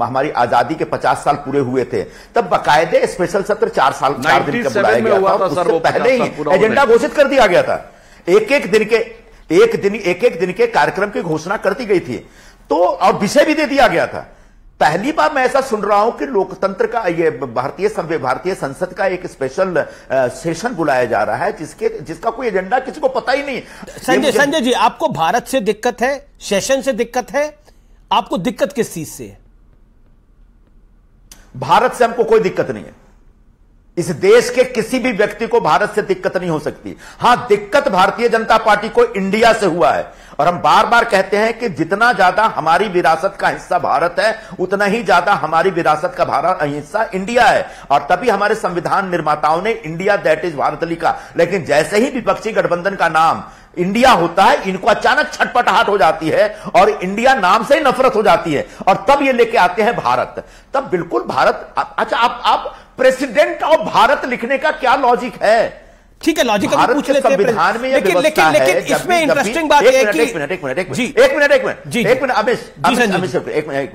हमारी आजादी के 50 साल पूरे हुए थे, तब बाकायदे स्पेशल सत्र 4 दिन का बुलाया गया था। उससे पहले ही एजेंडा घोषित कर दिया गया था। एक एक दिन के कार्यक्रम की घोषणा कर दी गई थी, तो और विषय भी दे दिया गया था। पहली बार मैं ऐसा सुन रहा हूं कि लोकतंत्र का ये भारतीय संसद का एक स्पेशल सेशन बुलाया जा रहा है जिसका कोई एजेंडा किसी को पता ही नहीं। संजय जी, आपको भारत से दिक्कत है, सेशन से दिक्कत है, आपको दिक्कत किस चीज से है? भारत से हमको कोई दिक्कत नहीं है। इस देश के किसी भी व्यक्ति को भारत से दिक्कत नहीं हो सकती। हां, दिक्कत भारतीय जनता पार्टी को इंडिया से हुआ है। और हम बार बार कहते हैं कि जितना ज्यादा हमारी विरासत का हिस्सा भारत है, उतना ही ज्यादा हमारी विरासत का हिस्सा इंडिया है। और तभी हमारे संविधान निर्माताओं ने इंडिया दैट इज भारत लिखा। लेकिन जैसे ही विपक्षी गठबंधन का नाम इंडिया होता है, इनको अचानक छटपटाहट हो जाती है और इंडिया नाम से ही नफरत हो जाती है, और तब ये लेके आते हैं भारत। तब बिल्कुल भारत, अच्छा आप प्रेसिडेंट ऑफ भारत लिखने का क्या लॉजिक है? ठीक है, लॉजिक अभी पूछ लेते हैं संविधान में, लेकिन इसमें इंटरेस्टिंग बात है कि एक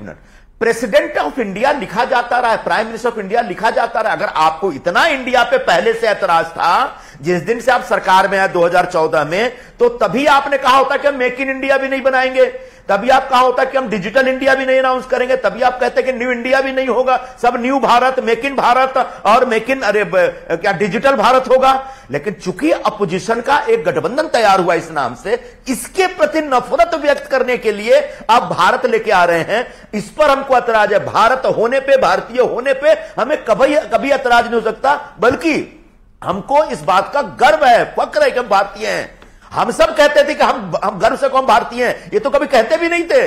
मिनट, प्रेसिडेंट ऑफ इंडिया लिखा जाता रहा है, प्राइम मिनिस्टर ऑफ इंडिया लिखा जाता रहा। अगर आपको इतना इंडिया पे पहले से ऐतराज था, जिस दिन से आप सरकार में आए 2014 में, तो तभी आपने कहा होता कि हम मेक इन इंडिया भी नहीं बनाएंगे, तभी आप कहा होता कि हम डिजिटल इंडिया भी नहीं अनाउंस करेंगे, तभी आप कहते कि न्यू इंडिया भी नहीं होगा, सब new Bharat, make in Bharat और मेक इन क्या डिजिटल भारत होगा। लेकिन चूंकि अपोजिशन का एक गठबंधन तैयार हुआ इस नाम से, इसके प्रति नफरत व्यक्त करने के लिए आप भारत लेके आ रहे हैं। इस पर हमको ऐतराज है। भारत होने पे, भारतीय होने पे हमें कभी ऐतराज नहीं हो सकता, बल्कि हमको इस बात का गर्व है, फक्र है कि हम भारतीय हैं। हम सब कहते थे कि हम गर्व से कौन भारतीय हैं, ये तो कभी कहते भी नहीं थे।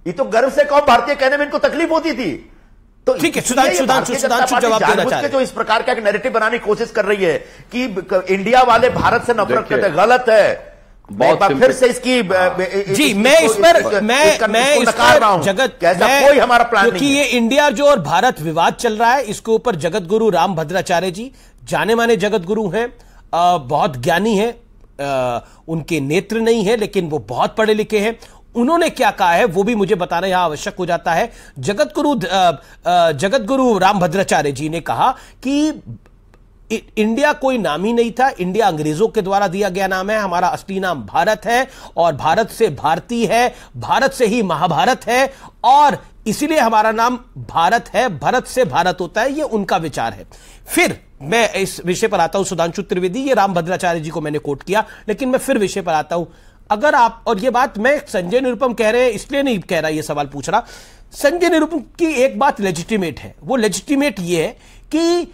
ये तो गर्व से कौन भारतीय कहने में इनको तकलीफ होती थी। तो ठीक है, सुधांशु जवाब देना चाह रहे हैं। जो इस प्रकार का एक नैरेटिव बनाने की कोशिश कर रही है कि इंडिया वाले भारत से नफरत करते, गलत है। बहुत फिर से इसकी जी मैं इस पर जगत कोई हमारा प्लान नहीं, क्योंकि ये इंडिया जो और भारत विवाद चल रहा है, इसके ऊपर जगत गुरु रामभद्राचार्य जी, जाने माने जगत गुरु हैं, बहुत ज्ञानी हैं, उनके नेत्र नहीं है लेकिन वो बहुत पढ़े लिखे हैं। उन्होंने क्या कहा है वो भी मुझे बताना यहां आवश्यक हो जाता है। जगत गुरु रामभद्राचार्य जी ने कहा कि इंडिया कोई नाम ही नहीं था, इंडिया अंग्रेजों के द्वारा दिया गया नाम है, हमारा असली नाम भारत है और भारत से भारती है, भारत से ही महाभारत है और इसीलिए हमारा नाम भारत है, भरत से भारत होता है। ये उनका विचार है। फिर मैं इस विषय पर आता हूं, सुधांशु त्रिवेदी, ये रामभद्राचार्य जी को मैंने कोट किया, लेकिन मैं फिर विषय पर आता हूं। अगर आप, और ये बात मैं संजय निरुपम कह रहे हैं इसलिए नहीं कह रहा, ये सवाल पूछ रहा, संजय निरुपम की एक बात लेजिटिमेट है। वो लेजिटिमेट ये है कि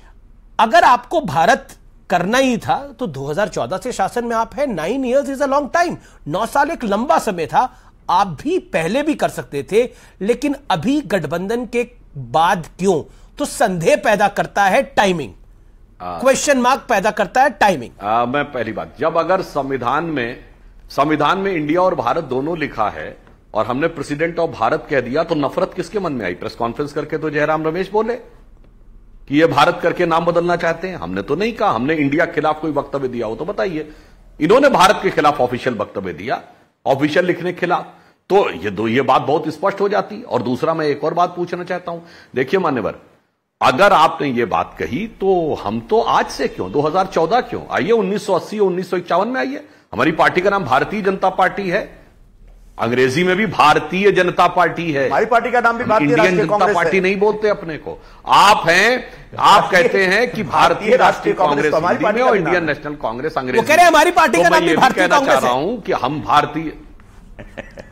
अगर आपको भारत करना ही था तो 2014 से शासन में आप हैं, 9 years is a long time, 9 साल एक लंबा समय था, आप भी पहले भी कर सकते थे, लेकिन अभी गठबंधन के बाद क्यों? तो संदेह पैदा करता है टाइमिंग, क्वेश्चन मार्क पैदा करता है टाइमिंग। मैं पहली बात, जब अगर संविधान में इंडिया और भारत दोनों लिखा है और हमने प्रेसिडेंट ऑफ भारत कह दिया, तो नफरत किसके मन में आई? प्रेस कॉन्फ्रेंस करके तो जयराम रमेश बोले कि ये भारत करके नाम बदलना चाहते हैं। हमने तो नहीं कहा, हमने इंडिया के खिलाफ कोई वक्तव्य दिया हो तो बताइए। इन्होंने भारत के खिलाफ ऑफिशियल वक्तव्य दिया, ऑफिशियल लिखने के खिलाफ, तो ये बात बहुत स्पष्ट हो जाती। और दूसरा मैं एक और बात पूछना चाहता हूं, देखिए मान्यवर, अगर आपने ये बात कही तो हम तो आज से क्यों, 2014 क्यों, आइए 1980 और 1951 में आइए। हमारी पार्टी का नाम भारतीय जनता पार्टी है, अंग्रेजी में भी भारतीय जनता पार्टी है। हमारी पार्टी का नाम भी भारतीय इंडियन जनता पार्टी नहीं बोलते अपने को। आप कहते हैं कि भारतीय राष्ट्रीय कांग्रेस हिंदी में और इंडियन नेशनल कांग्रेस अंग्रेजी। वो कह रहे हैं हमारी पार्टी का नाम भी भारतीय कांग्रेस है। चाह रहा हूं कि हम भारतीय,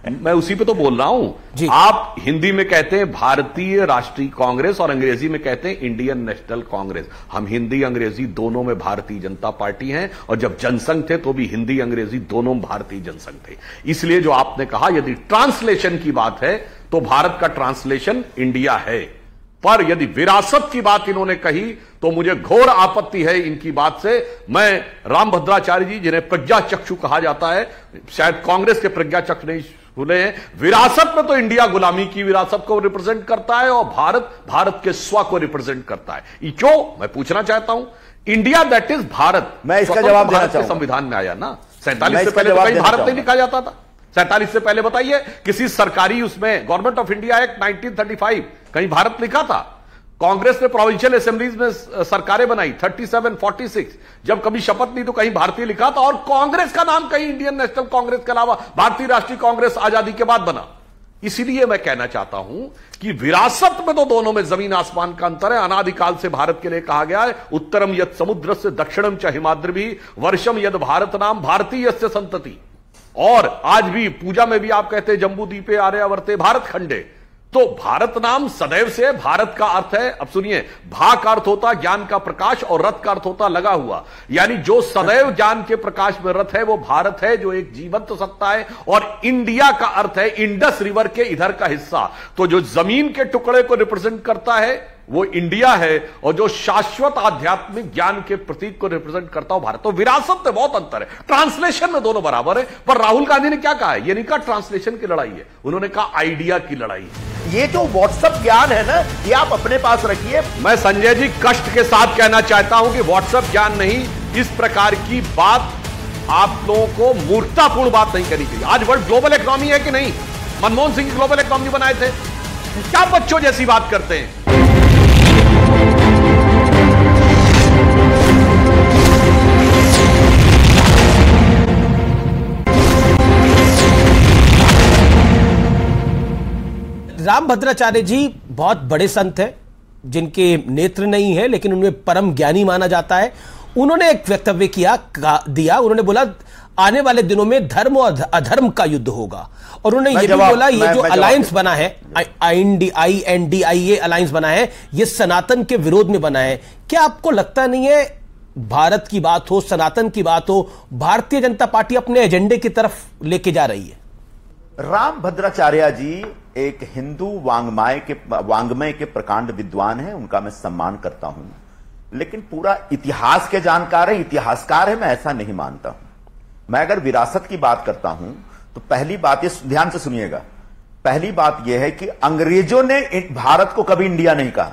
मैं उसी पे तो बोल रहा हूं। आप हिंदी में कहते हैं भारतीय राष्ट्रीय कांग्रेस और अंग्रेजी में कहते हैं इंडियन नेशनल कांग्रेस। हम हिंदी अंग्रेजी दोनों में भारतीय जनता पार्टी हैं, और जब जनसंघ थे तो भी हिंदी अंग्रेजी दोनों भारतीय जनसंघ थे। इसलिए जो आपने कहा, यदि ट्रांसलेशन की बात है तो भारत का ट्रांसलेशन इंडिया है, पर यदि विरासत की बात इन्होंने कही तो मुझे घोर आपत्ति है इनकी बात से। मैं रामभद्राचार्य जी, जिन्हें प्रज्ञा चक्षु कहा जाता है, शायद कांग्रेस के प्रज्ञा चक्षु नहीं खुले हैं, विरासत में तो इंडिया गुलामी की विरासत को रिप्रेजेंट करता है और भारत के स्व को रिप्रेजेंट करता है। ये क्यों, मैं पूछना चाहता हूं। इंडिया दैट इज भारत, मैं इसका जवाब देना चाहूंगा। संविधान में आया ना, 47 से पहले तो कहीं भारत नहीं लिखा जाता था। 47 से पहले बताइए किसी सरकारी उसमें गवर्नमेंट ऑफ इंडिया एक्ट 1935 कहीं भारत लिखा था? कांग्रेस ने प्रोविंशियल असेंबलीज में सरकारें बनाई 37, 46, जब कभी शपथ ली तो कहीं भारतीय लिखा था, और कांग्रेस का नाम कहीं इंडियन नेशनल कांग्रेस के अलावा भारतीय राष्ट्रीय कांग्रेस आजादी के बाद बना। इसीलिए मैं कहना चाहता हूं कि विरासत में तो दोनों में जमीन आसमान का अंतर है। अनादिकाल से भारत के लिए कहा गया है, उत्तरम यद समुद्र से दक्षिणम च हिमाद्री वर्षम यद भारत नाम भारतीय संतति। और आज भी पूजा में भी आप कहते हैं जम्बू द्वीपे आर्यावर्ते भारत खंडे, तो भारत नाम सदैव से भारत का अर्थ है, अब सुनिए, भा का अर्थ होता ज्ञान का प्रकाश और रथ का अर्थ होता लगा हुआ, यानी जो सदैव ज्ञान के प्रकाश में रथ है वो भारत है, जो एक जीवंत सत्ता है। और इंडिया का अर्थ है इंडस रिवर के इधर का हिस्सा, तो जो जमीन के टुकड़े को रिप्रेजेंट करता है वो इंडिया है, और जो शाश्वत आध्यात्मिक ज्ञान के प्रतीक को रिप्रेजेंट करता हो भारत। तो विरासत में बहुत अंतर है, ट्रांसलेशन में दोनों बराबर है। पर राहुल गांधी ने क्या कहा है, ये नहीं कहा ट्रांसलेशन की लड़ाई है, उन्होंने कहा आइडिया की लड़ाई है। ये जो व्हाट्सएप ज्ञान है ना, ये आप अपने पास रखिए। मैं संजय जी कष्ट के साथ कहना चाहता हूं कि व्हाट्सएप ज्ञान नहीं, इस प्रकार की बात आप लोगों को मूर्खतापूर्ण बात नहीं करनी चाहिए। आज वर्ल्ड ग्लोबल इकोनॉमी है कि नहीं? मनमोहन सिंह ग्लोबल इकोनॉमी बनाए थे, क्या बच्चों जैसी बात करते हैं? रामभद्राचार्य जी बहुत बड़े संत हैं, जिनके नेत्र नहीं है लेकिन उनमें परम ज्ञानी माना जाता है। उन्होंने एक वक्तव्य दिया, उन्होंने बोला आने वाले दिनों में धर्म और अधर्म का युद्ध होगा। और उन्होंने ये भी बोला ये जो अलायंस बना है, INDIA अलायंस बना है, ये सनातन के विरोध में बना है। क्या आपको लगता नहीं है भारत की बात हो, सनातन की बात हो, भारतीय जनता पार्टी अपने एजेंडे की तरफ लेके जा रही है? रामभद्राचार्य जी एक हिंदू वांग्मय के प्रकांड विद्वान हैं, उनका मैं सम्मान करता हूं, लेकिन पूरा इतिहास के जानकार है, इतिहासकार है, मैं ऐसा नहीं मानता हूं। मैं अगर विरासत की बात करता हूं तो पहली बात, ये ध्यान से सुनिएगा, पहली बात यह है कि अंग्रेजों ने भारत को कभी इंडिया नहीं कहा।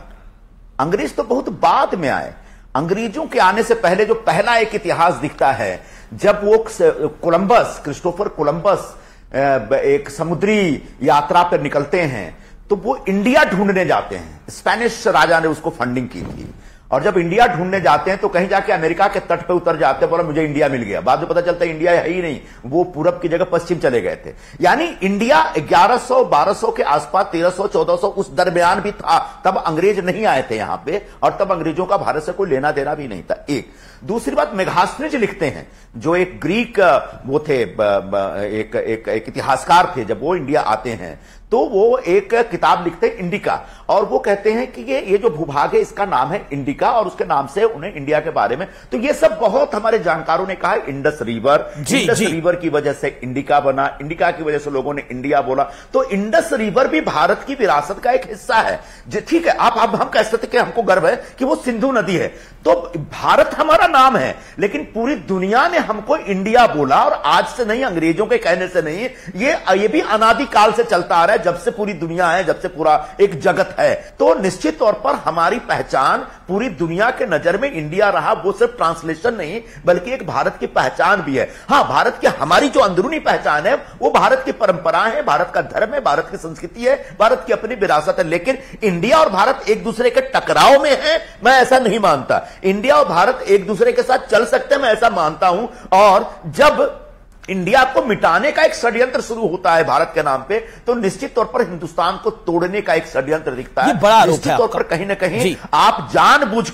अंग्रेज तो बहुत बाद में आए। अंग्रेजों के आने से पहले जो पहला एक इतिहास दिखता है, जब वो क्रिस्टोफर कोलंबस एक समुद्री यात्रा पर निकलते हैं तो वो इंडिया ढूंढने जाते हैं। स्पेनिश राजा ने उसको फंडिंग की थी, और जब इंडिया ढूंढने जाते हैं तो कहीं जाके अमेरिका के तट पे उतर जाते हैं, बोला मुझे इंडिया मिल गया। बाद में पता चलता है इंडिया है ही नहीं, वो पूरब की जगह पश्चिम चले गए थे। यानी इंडिया 1100-1200 के आसपास, 1300-1400 उस दरमियान भी था, तब अंग्रेज नहीं आए थे यहां पे, और तब अंग्रेजों का भारत से कोई लेना देना भी नहीं था। एक दूसरी बात, मेघास्त्रिज लिखते हैं, जो एक ग्रीक वो थे, एक इतिहासकार थे, जब वो इंडिया आते हैं तो वो एक किताब लिखते हैं इंडिका, और वो कहते हैं कि ये जो भूभाग है इसका नाम है इंडिका, और उसके नाम से उन्हें इंडिया के बारे में, तो ये सब बहुत हमारे जानकारों ने कहा है। इंडस रिवर की वजह से इंडिका बना, इंडिका की वजह से लोगों ने इंडिया बोला, तो इंडस रिवर भी भारत की विरासत का एक हिस्सा है। ठीक है, अब हम कह सकते कि हमको गर्व है कि वो सिंधु नदी है, तो भारत हमारा नाम है, लेकिन पूरी दुनिया ने हमको इंडिया बोला, और आज से नहीं, अंग्रेजों के कहने से नहीं, ये भी अनादिकाल से चलता आ रहा है, जब से पूरी दुनिया है, जब से पूरा एक जगत है। तो निश्चित तौर पर हमारी पहचान पूरी दुनिया के नजर में इंडिया रहा, वो सिर्फ ट्रांसलेशन नहीं बल्कि एक भारत की पहचान भी है। हां, भारत की हमारी जो अंदरूनी पहचान है वो भारत की परंपराएं है, भारत का धर्म है, भारत की संस्कृति है, भारत की अपनी विरासत है। लेकिन इंडिया और भारत एक दूसरे के टकराव में है, मैं ऐसा नहीं मानता। इंडिया और भारत एक दूसरे के साथ चल सकते हैं, मैं ऐसा मानता हूं। और जब इंडिया को मिटाने का एक षड्यंत्र शुरू होता है भारत के नाम पे, तो निश्चित तौर पर हिंदुस्तान को तोड़ने का एक षड्यंत्र दिखता है। बड़ा निश्चित तौर पर कहीं ना कहीं आप जानबूझ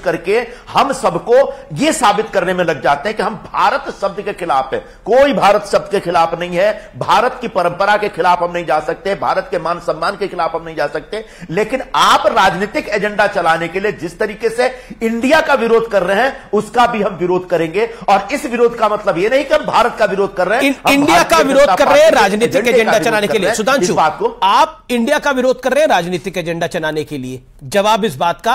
करके हम सबको यह साबित करने में लग जाते हैं कि हम भारत शब्द के खिलाफ है। कोई भारत शब्द के खिलाफ नहीं है, भारत की परंपरा के खिलाफ हम नहीं जा सकते, भारत के मान सम्मान के खिलाफ हम नहीं जा सकते, लेकिन आप राजनीतिक एजेंडा चलाने के लिए जिस तरीके से इंडिया का विरोध कर रहे हैं उसका भी हम विरोध करेंगे। और इस विरोध का मतलब यह नहीं हम भारत का विरोध कर रहे हैं, इंडिया का विरोध कर रहे हैं राजनीतिक एजेंडा चलाने के लिए। सुधांशु, आप इंडिया का विरोध कर रहे हैं राजनीतिक एजेंडा चलाने के लिए, जवाब इस बात का?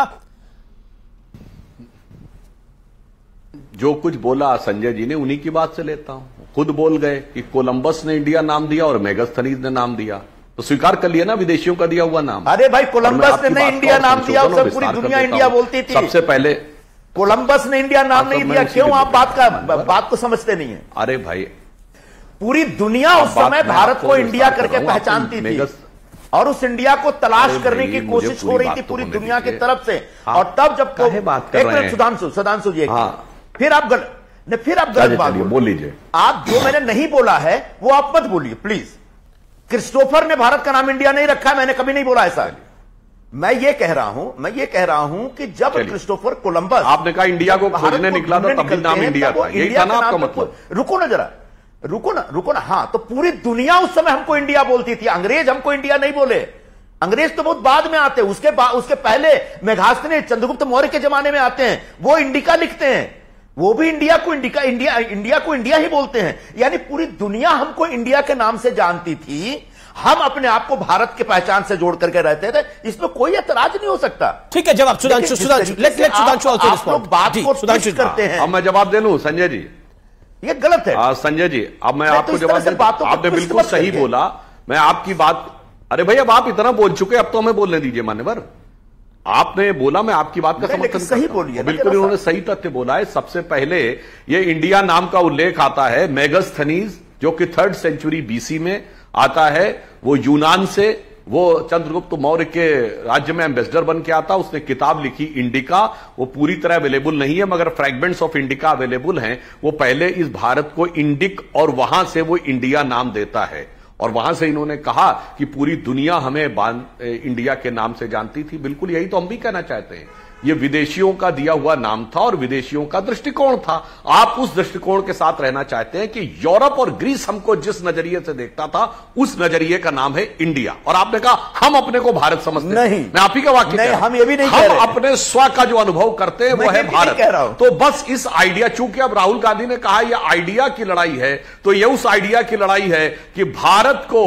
जो कुछ बोला संजय जी ने उन्हीं की बात से लेता हूं। खुद बोल गए कि कोलंबस ने इंडिया नाम दिया और मेगास्थनीज ने नाम दिया, तो स्वीकार कर लिया ना विदेशियों का दिया हुआ नाम। अरे भाई, कोलंबस ने इंडिया नाम दिया, पूरी दुनिया इंडिया बोलती थी। सबसे पहले कोलंबस ने इंडिया नाम नहीं दिया, क्यों? आप बात को समझते नहीं है। अरे भाई, पूरी दुनिया उस समय भारत को इंडिया करके पहचानती थी, और उस इंडिया को तलाश करने की कोशिश हो रही थी पूरी दुनिया की तरफ से। और तब जब सुधांशु जी, फिर आप गलत बात बोल लीजिए। आप जो मैंने नहीं बोला है वो आप मत बोलिए प्लीज। क्रिस्टोफर ने भारत का नाम इंडिया नहीं रखा, मैंने कभी नहीं बोला ऐसा। मैं ये कह रहा हूं कि जब क्रिस्टोफर कोलंबस, आपने कहा इंडिया को खोजने निकला था, तभी नाम इंडिया था, यही था ना आपका मतलब? रुको ना जरा, रुको ना, हां, तो पूरी दुनिया उस समय हमको इंडिया बोलती थी, अंग्रेज हमको इंडिया नहीं बोले। अंग्रेज तो बहुत बाद में आते हैं, उसके पहले मेघास्थनी चंद्रगुप्त मौर्य के जमाने में आते हैं, वो इंडिका लिखते हैं, वो भी इंडिया को इंडिया ही बोलते हैं। यानी पूरी दुनिया हमको इंडिया के नाम से जानती थी, हम अपने आप को भारत के पहचान से जोड़ करके रहते थे, इसमें कोई एतराज नहीं हो सकता। ठीक है, जवाब सुधांशु आप लोग बात को ट्विस्ट करते हैं। अब मैं जवाब दे लूं संजय जी, ये गलत है संजय जी। अब मैं आपको जवाब दे, आपने बिल्कुल सही बोला, मैं आपकी बात, अरे भाई अब आप इतना बोल चुके, अब तो हमें बोलने दीजिए मान्यवर। आपने बोला, मैं आपकी बात का समर्थन सही बोलिए, बिल्कुल उन्होंने सही तथ्य बोला है। सबसे पहले ये इंडिया नाम का उल्लेख आता है मेगस्थनीज, जो कि 3rd सेंचुरी बीसी में आता है। वो यूनान से, वो चंद्रगुप्त मौर्य के राज्य में एम्बेसडर बन के आता, उसने किताब लिखी इंडिका। वो पूरी तरह अवेलेबल नहीं है, मगर फ्रैगमेंट्स ऑफ इंडिका अवेलेबल हैं। वो पहले इस भारत को इंडिक, और वहां से वो इंडिया नाम देता है, और वहां से इन्होंने कहा कि पूरी दुनिया हमें इंडिया के नाम से जानती थी। बिल्कुल यही तो हम भी कहना चाहते हैं। ये विदेशियों का दिया हुआ नाम था और विदेशियों का दृष्टिकोण था। आप उस दृष्टिकोण के साथ रहना चाहते हैं कि यूरोप और ग्रीस हमको जिस नजरिए से देखता था, उस नजरिए का नाम है इंडिया, और आपने कहा हम अपने को भारत समझते नहीं। मैं आप ही का वाक्य नहीं, हम ये भी नहीं हम कह रहे। अपने स्व का जो अनुभव करते हैं वो है भारत। तो बस इस आइडिया, चूंकि अब राहुल गांधी ने कहा यह आइडिया की लड़ाई है, तो यह उस आइडिया की लड़ाई है कि भारत को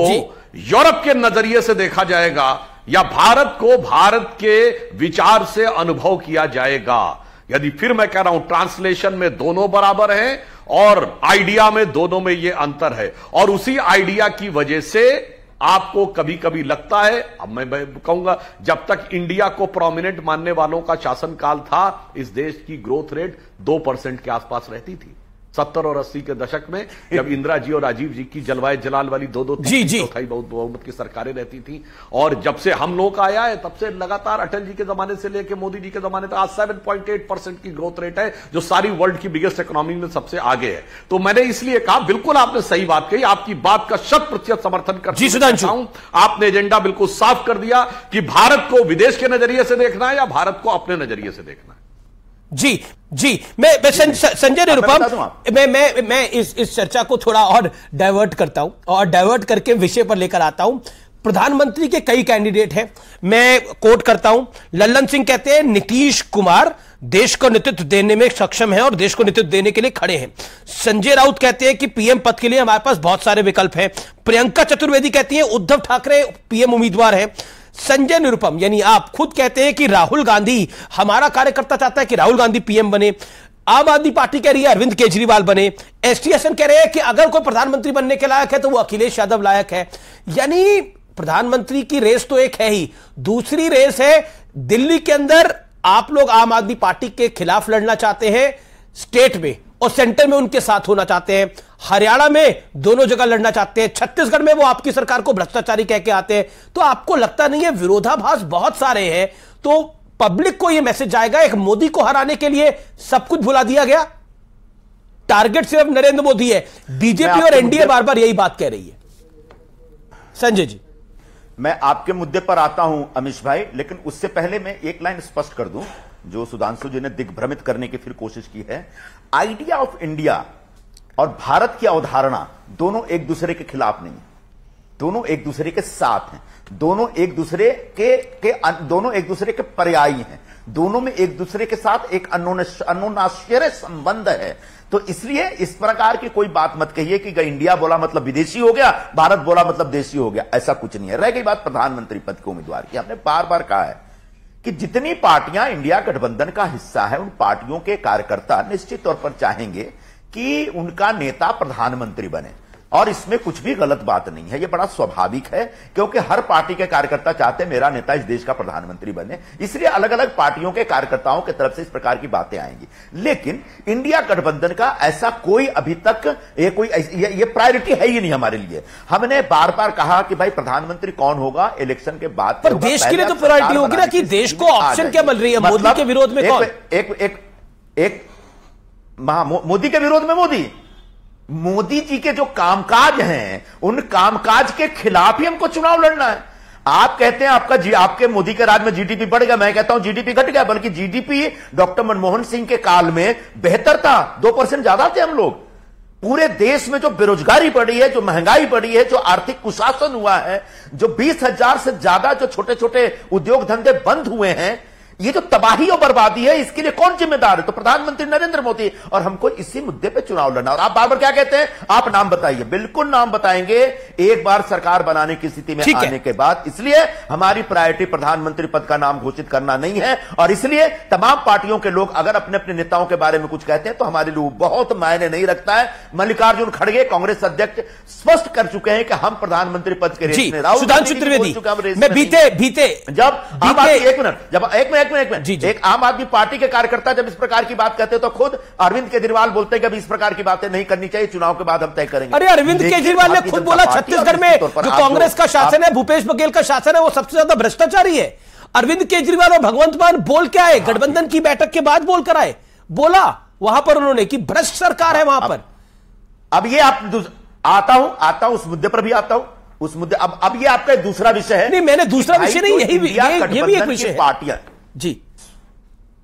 यूरोप के नजरिए से देखा जाएगा या भारत को भारत के विचार से अनुभव किया जाएगा। यदि फिर मैं कह रहा हूं ट्रांसलेशन में दोनों बराबर हैं और आइडिया में दोनों में यह अंतर है, और उसी आइडिया की वजह से आपको कभी कभी लगता है, अब मैं कहूंगा जब तक इंडिया को प्रोमिनेंट मानने वालों का शासनकाल था, इस देश की ग्रोथ रेट 2% के आसपास रहती थी। 70 और 80 के दशक में जब इंदिरा जी और राजीव जी की जलवाए जलाल वाली 2-2 चौथाई बहुमत की सरकारें रहती थी, और जब से हम लोग का आया है तब से लगातार अटल जी के जमाने से लेकर मोदी जी के जमाने तक आज 7.8% की ग्रोथ रेट है, जो सारी वर्ल्ड की बिगेस्ट इकोनॉमी में सबसे आगे है। तो मैंने इसलिए कहा, बिल्कुल आपने सही बात कही, आपकी बात का 100% समर्थन करता हूं। आपने एजेंडा बिल्कुल साफ कर दिया कि भारत को विदेश के नजरिए से देखना है या भारत को अपने नजरिए से देखना है। जी मैं संजय निरुपम, मैं इस चर्चा को थोड़ा और डाइवर्ट करता हूं, और डाइवर्ट करके विषय पर लेकर आता हूं। प्रधानमंत्री के कई कैंडिडेट हैं, मैं कोट करता हूं। लल्लन सिंह कहते हैं नीतीश कुमार देश को नेतृत्व देने में सक्षम है और देश को नेतृत्व देने के लिए खड़े हैं। संजय राउत कहते हैं कि पीएम पद के लिए हमारे पास बहुत सारे विकल्प हैं। प्रियंका चतुर्वेदी कहती हैं उद्धव ठाकरे पीएम उम्मीदवार हैं। संजय निरुपम यानी आप खुद कहते हैं कि राहुल गांधी, हमारा कार्यकर्ता चाहता है कि राहुल गांधी पीएम बने। आम आदमी पार्टी कह रही है अरविंद केजरीवाल बने। एसटीएसएन कह रहे हैं कि अगर कोई प्रधानमंत्री बनने के लायक है तो वो अखिलेश यादव लायक है। यानी प्रधानमंत्री की रेस तो एक है ही, दूसरी रेस है दिल्ली के अंदर आप लोग आम आदमी पार्टी के खिलाफ लड़ना चाहते हैं स्टेट में, और सेंटर में उनके साथ होना चाहते हैं। हरियाणा में दोनों जगह लड़ना चाहते हैं। छत्तीसगढ़ में वो आपकी सरकार को भ्रष्टाचारी कह के आते हैं। तो आपको लगता नहीं है विरोधाभास बहुत सारे हैं, तो पब्लिक को यह मैसेज जाएगा एक मोदी को हराने के लिए सब कुछ भुला दिया गया, टारगेट सिर्फ नरेंद्र मोदी है। बीजेपी और एनडीए बार बार यही बात कह रही है। संजय जी, मैं आपके मुद्दे पर आता हूं अमीश भाई, लेकिन उससे पहले मैं एक लाइन स्पष्ट कर दूं जो सुधांशु जी ने दिग्भ्रमित करने की फिर कोशिश की है। आइडिया ऑफ इंडिया और भारत की अवधारणा दोनों एक दूसरे के खिलाफ नहीं है, दोनों एक दूसरे के साथ हैं, दोनों एक दूसरे के पर्यायी हैं, दोनों में एक दूसरे के साथ एक अन्योन्याश्रय संबंध है। तो इसलिए इस प्रकार की कोई बात मत कहिए कि इंडिया बोला मतलब विदेशी हो गया, भारत बोला मतलब देशी हो गया, ऐसा कुछ नहीं है। रह गई बात प्रधानमंत्री पद के उम्मीदवार की, हमने बार बार कहा है कि जितनी पार्टियां इंडिया गठबंधन का हिस्सा है, उन पार्टियों के कार्यकर्ता निश्चित तौर पर चाहेंगे कि उनका नेता प्रधानमंत्री बने, और इसमें कुछ भी गलत बात नहीं है, यह बड़ा स्वाभाविक है, क्योंकि हर पार्टी के कार्यकर्ता चाहते हैं मेरा नेता इस देश का प्रधानमंत्री बने। इसलिए अलग अलग पार्टियों के कार्यकर्ताओं की तरफ से इस प्रकार की बातें आएंगी। लेकिन इंडिया गठबंधन का ऐसा कोई अभी तक ये प्रायोरिटी है ही नहीं हमारे लिए। हमने बार बार कहा कि भाई प्रधानमंत्री कौन होगा इलेक्शन के बाद, पर देश के लिए तो प्रायोरिटी होगी ना कि देश को ऑप्शन क्या मिल रही है। मोदी के विरोध में कौन? मोदी के विरोध में मोदी जी के जो कामकाज हैं, उन कामकाज के खिलाफ ही हमको चुनाव लड़ना है। आप कहते हैं आपके मोदी के राज में जीडीपी बढ़ गया, मैं कहता हूं जीडीपी घट गया, बल्कि जीडीपी डॉक्टर मनमोहन सिंह के काल में बेहतर था, 2% ज्यादा थे हम लोग। पूरे देश में जो बेरोजगारी बढ़ी है, जो महंगाई बढ़ी है, जो आर्थिक कुशासन हुआ है, जो 20,000 से ज्यादा जो छोटे छोटे उद्योग धंधे बंद हुए हैं, ये जो तबाही और बर्बादी है, इसके लिए कौन जिम्मेदार है? तो प्रधानमंत्री नरेंद्र मोदी। और हमको इसी मुद्दे पे चुनाव लड़ना। और आप बार बार क्या कहते हैं? आप नाम बताइए। बिल्कुल नाम बताएंगे एक बार सरकार बनाने की स्थिति में आने के बाद। इसलिए हमारी प्रायोरिटी प्रधानमंत्री पद का नाम घोषित करना नहीं है। और इसलिए तमाम पार्टियों के लोग अगर अपने अपने नेताओं के बारे में कुछ कहते हैं तो हमारे लिए बहुत मायने नहीं रखता है। मल्लिकार्जुन खड़गे कांग्रेस अध्यक्ष स्पष्ट कर चुके हैं कि हम प्रधानमंत्री पद के रेस में। सुधांशु त्रिवेदी, मैं बीते जब एक आम आदमी पार्टी के कार्यकर्ता जब इस प्रकार की बात कहते हैं तो खुद अरविंद केजरीवाल बोलते हैं कि अब इस प्रकार की बातें नहीं करनी चाहिए, चुनाव के बाद हम तय करेंगे। अरे अरविंद केजरीवाल ने खुद बोला छत्तीसगढ़ में जो कांग्रेस का शासन है, भूपेश बघेल का शासन है, वो सबसे ज्यादा भ्रष्टाचारी है। अरविंद केजरीवाल और भगवंत मान बोल के आए, गठबंधन की बैठक के बाद बोलकर आए, बोला वहां पर उन्होंने कि भ्रष्ट सरकार है वहां पर। अब ये आप आता हूं उस मुद्दे पर भी आता हूं, उस मुद्दे अब ये आपका दूसरा विषय है। नहीं, मैंने दूसरा विषय नहीं, ये भी एक विषय है। पार्टियां जी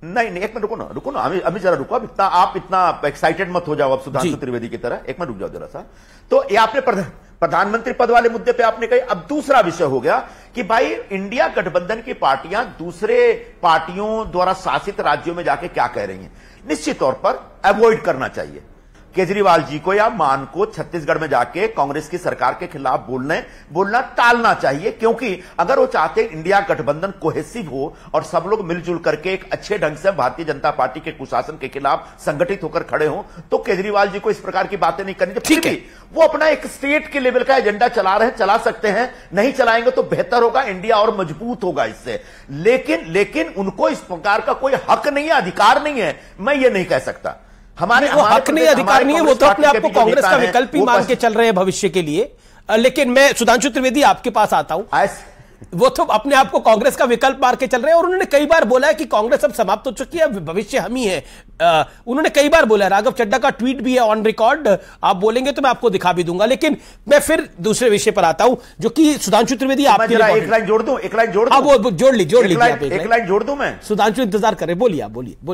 नहीं, एक मिनट रुको ना अभी जरा रुको। अब आप इतना एक्साइटेड मत हो जाओ अब सुधांशु त्रिवेदी की तरह। एक मिनट रुक जाओ जरा सा। तो ये आपने प्रधानमंत्री पद वाले मुद्दे पे आपने कही। अब दूसरा विषय हो गया कि भाई इंडिया गठबंधन की पार्टियां दूसरे पार्टियों द्वारा शासित राज्यों में जाके क्या कह रही हैं, निश्चित तौर पर अवॉइड करना चाहिए। केजरीवाल जी को या मान को छत्तीसगढ़ में जाके कांग्रेस की सरकार के खिलाफ बोलना टालना चाहिए, क्योंकि अगर वो चाहते इंडिया गठबंधन कोहेसिव हो और सब लोग मिलजुल करके एक अच्छे ढंग से भारतीय जनता पार्टी के कुशासन के खिलाफ संगठित होकर खड़े हों, तो केजरीवाल जी को इस प्रकार की बातें नहीं करनी चाहिए। फिर भी वो अपना एक स्टेट के लेवल का एजेंडा चला रहे हैं, चला सकते हैं, नहीं चलाएंगे तो बेहतर होगा, इंडिया और मजबूत होगा इससे। लेकिन उनको इस प्रकार का कोई हक नहीं है, अधिकार नहीं है, मैं ये नहीं कह सकता। हमारे हक नहीं, अधिकार नहीं है, वो तो अपने आप को कांग्रेस का विकल्प ही मान के चल रहे हैं भविष्य के लिए। लेकिन मैं सुधांशु त्रिवेदी आपके पास आता हूं। वो तो अपने आप को कांग्रेस का विकल्प मार के चल रहे हैं और उन्होंने कई बार बोला है कि कांग्रेस अब समाप्त हो चुकी है, भविष्य हम ही है। उन्होंने कई बार बोला है, राघव चड्ढा का ट्वीट भी है ऑन रिकॉर्ड, आप बोलेंगे तो मैं आपको दिखा भी दूंगा। लेकिन मैं फिर दूसरे विषय पर आता हूं जो कि सुधांशु त्रिवेदी आपके एक लाइन जोड़ दूं। वो जोड़ लीजिए एक लाइन जोड़ दूं मैं। सुधांशु इंतजार कर रहे, बोलिए।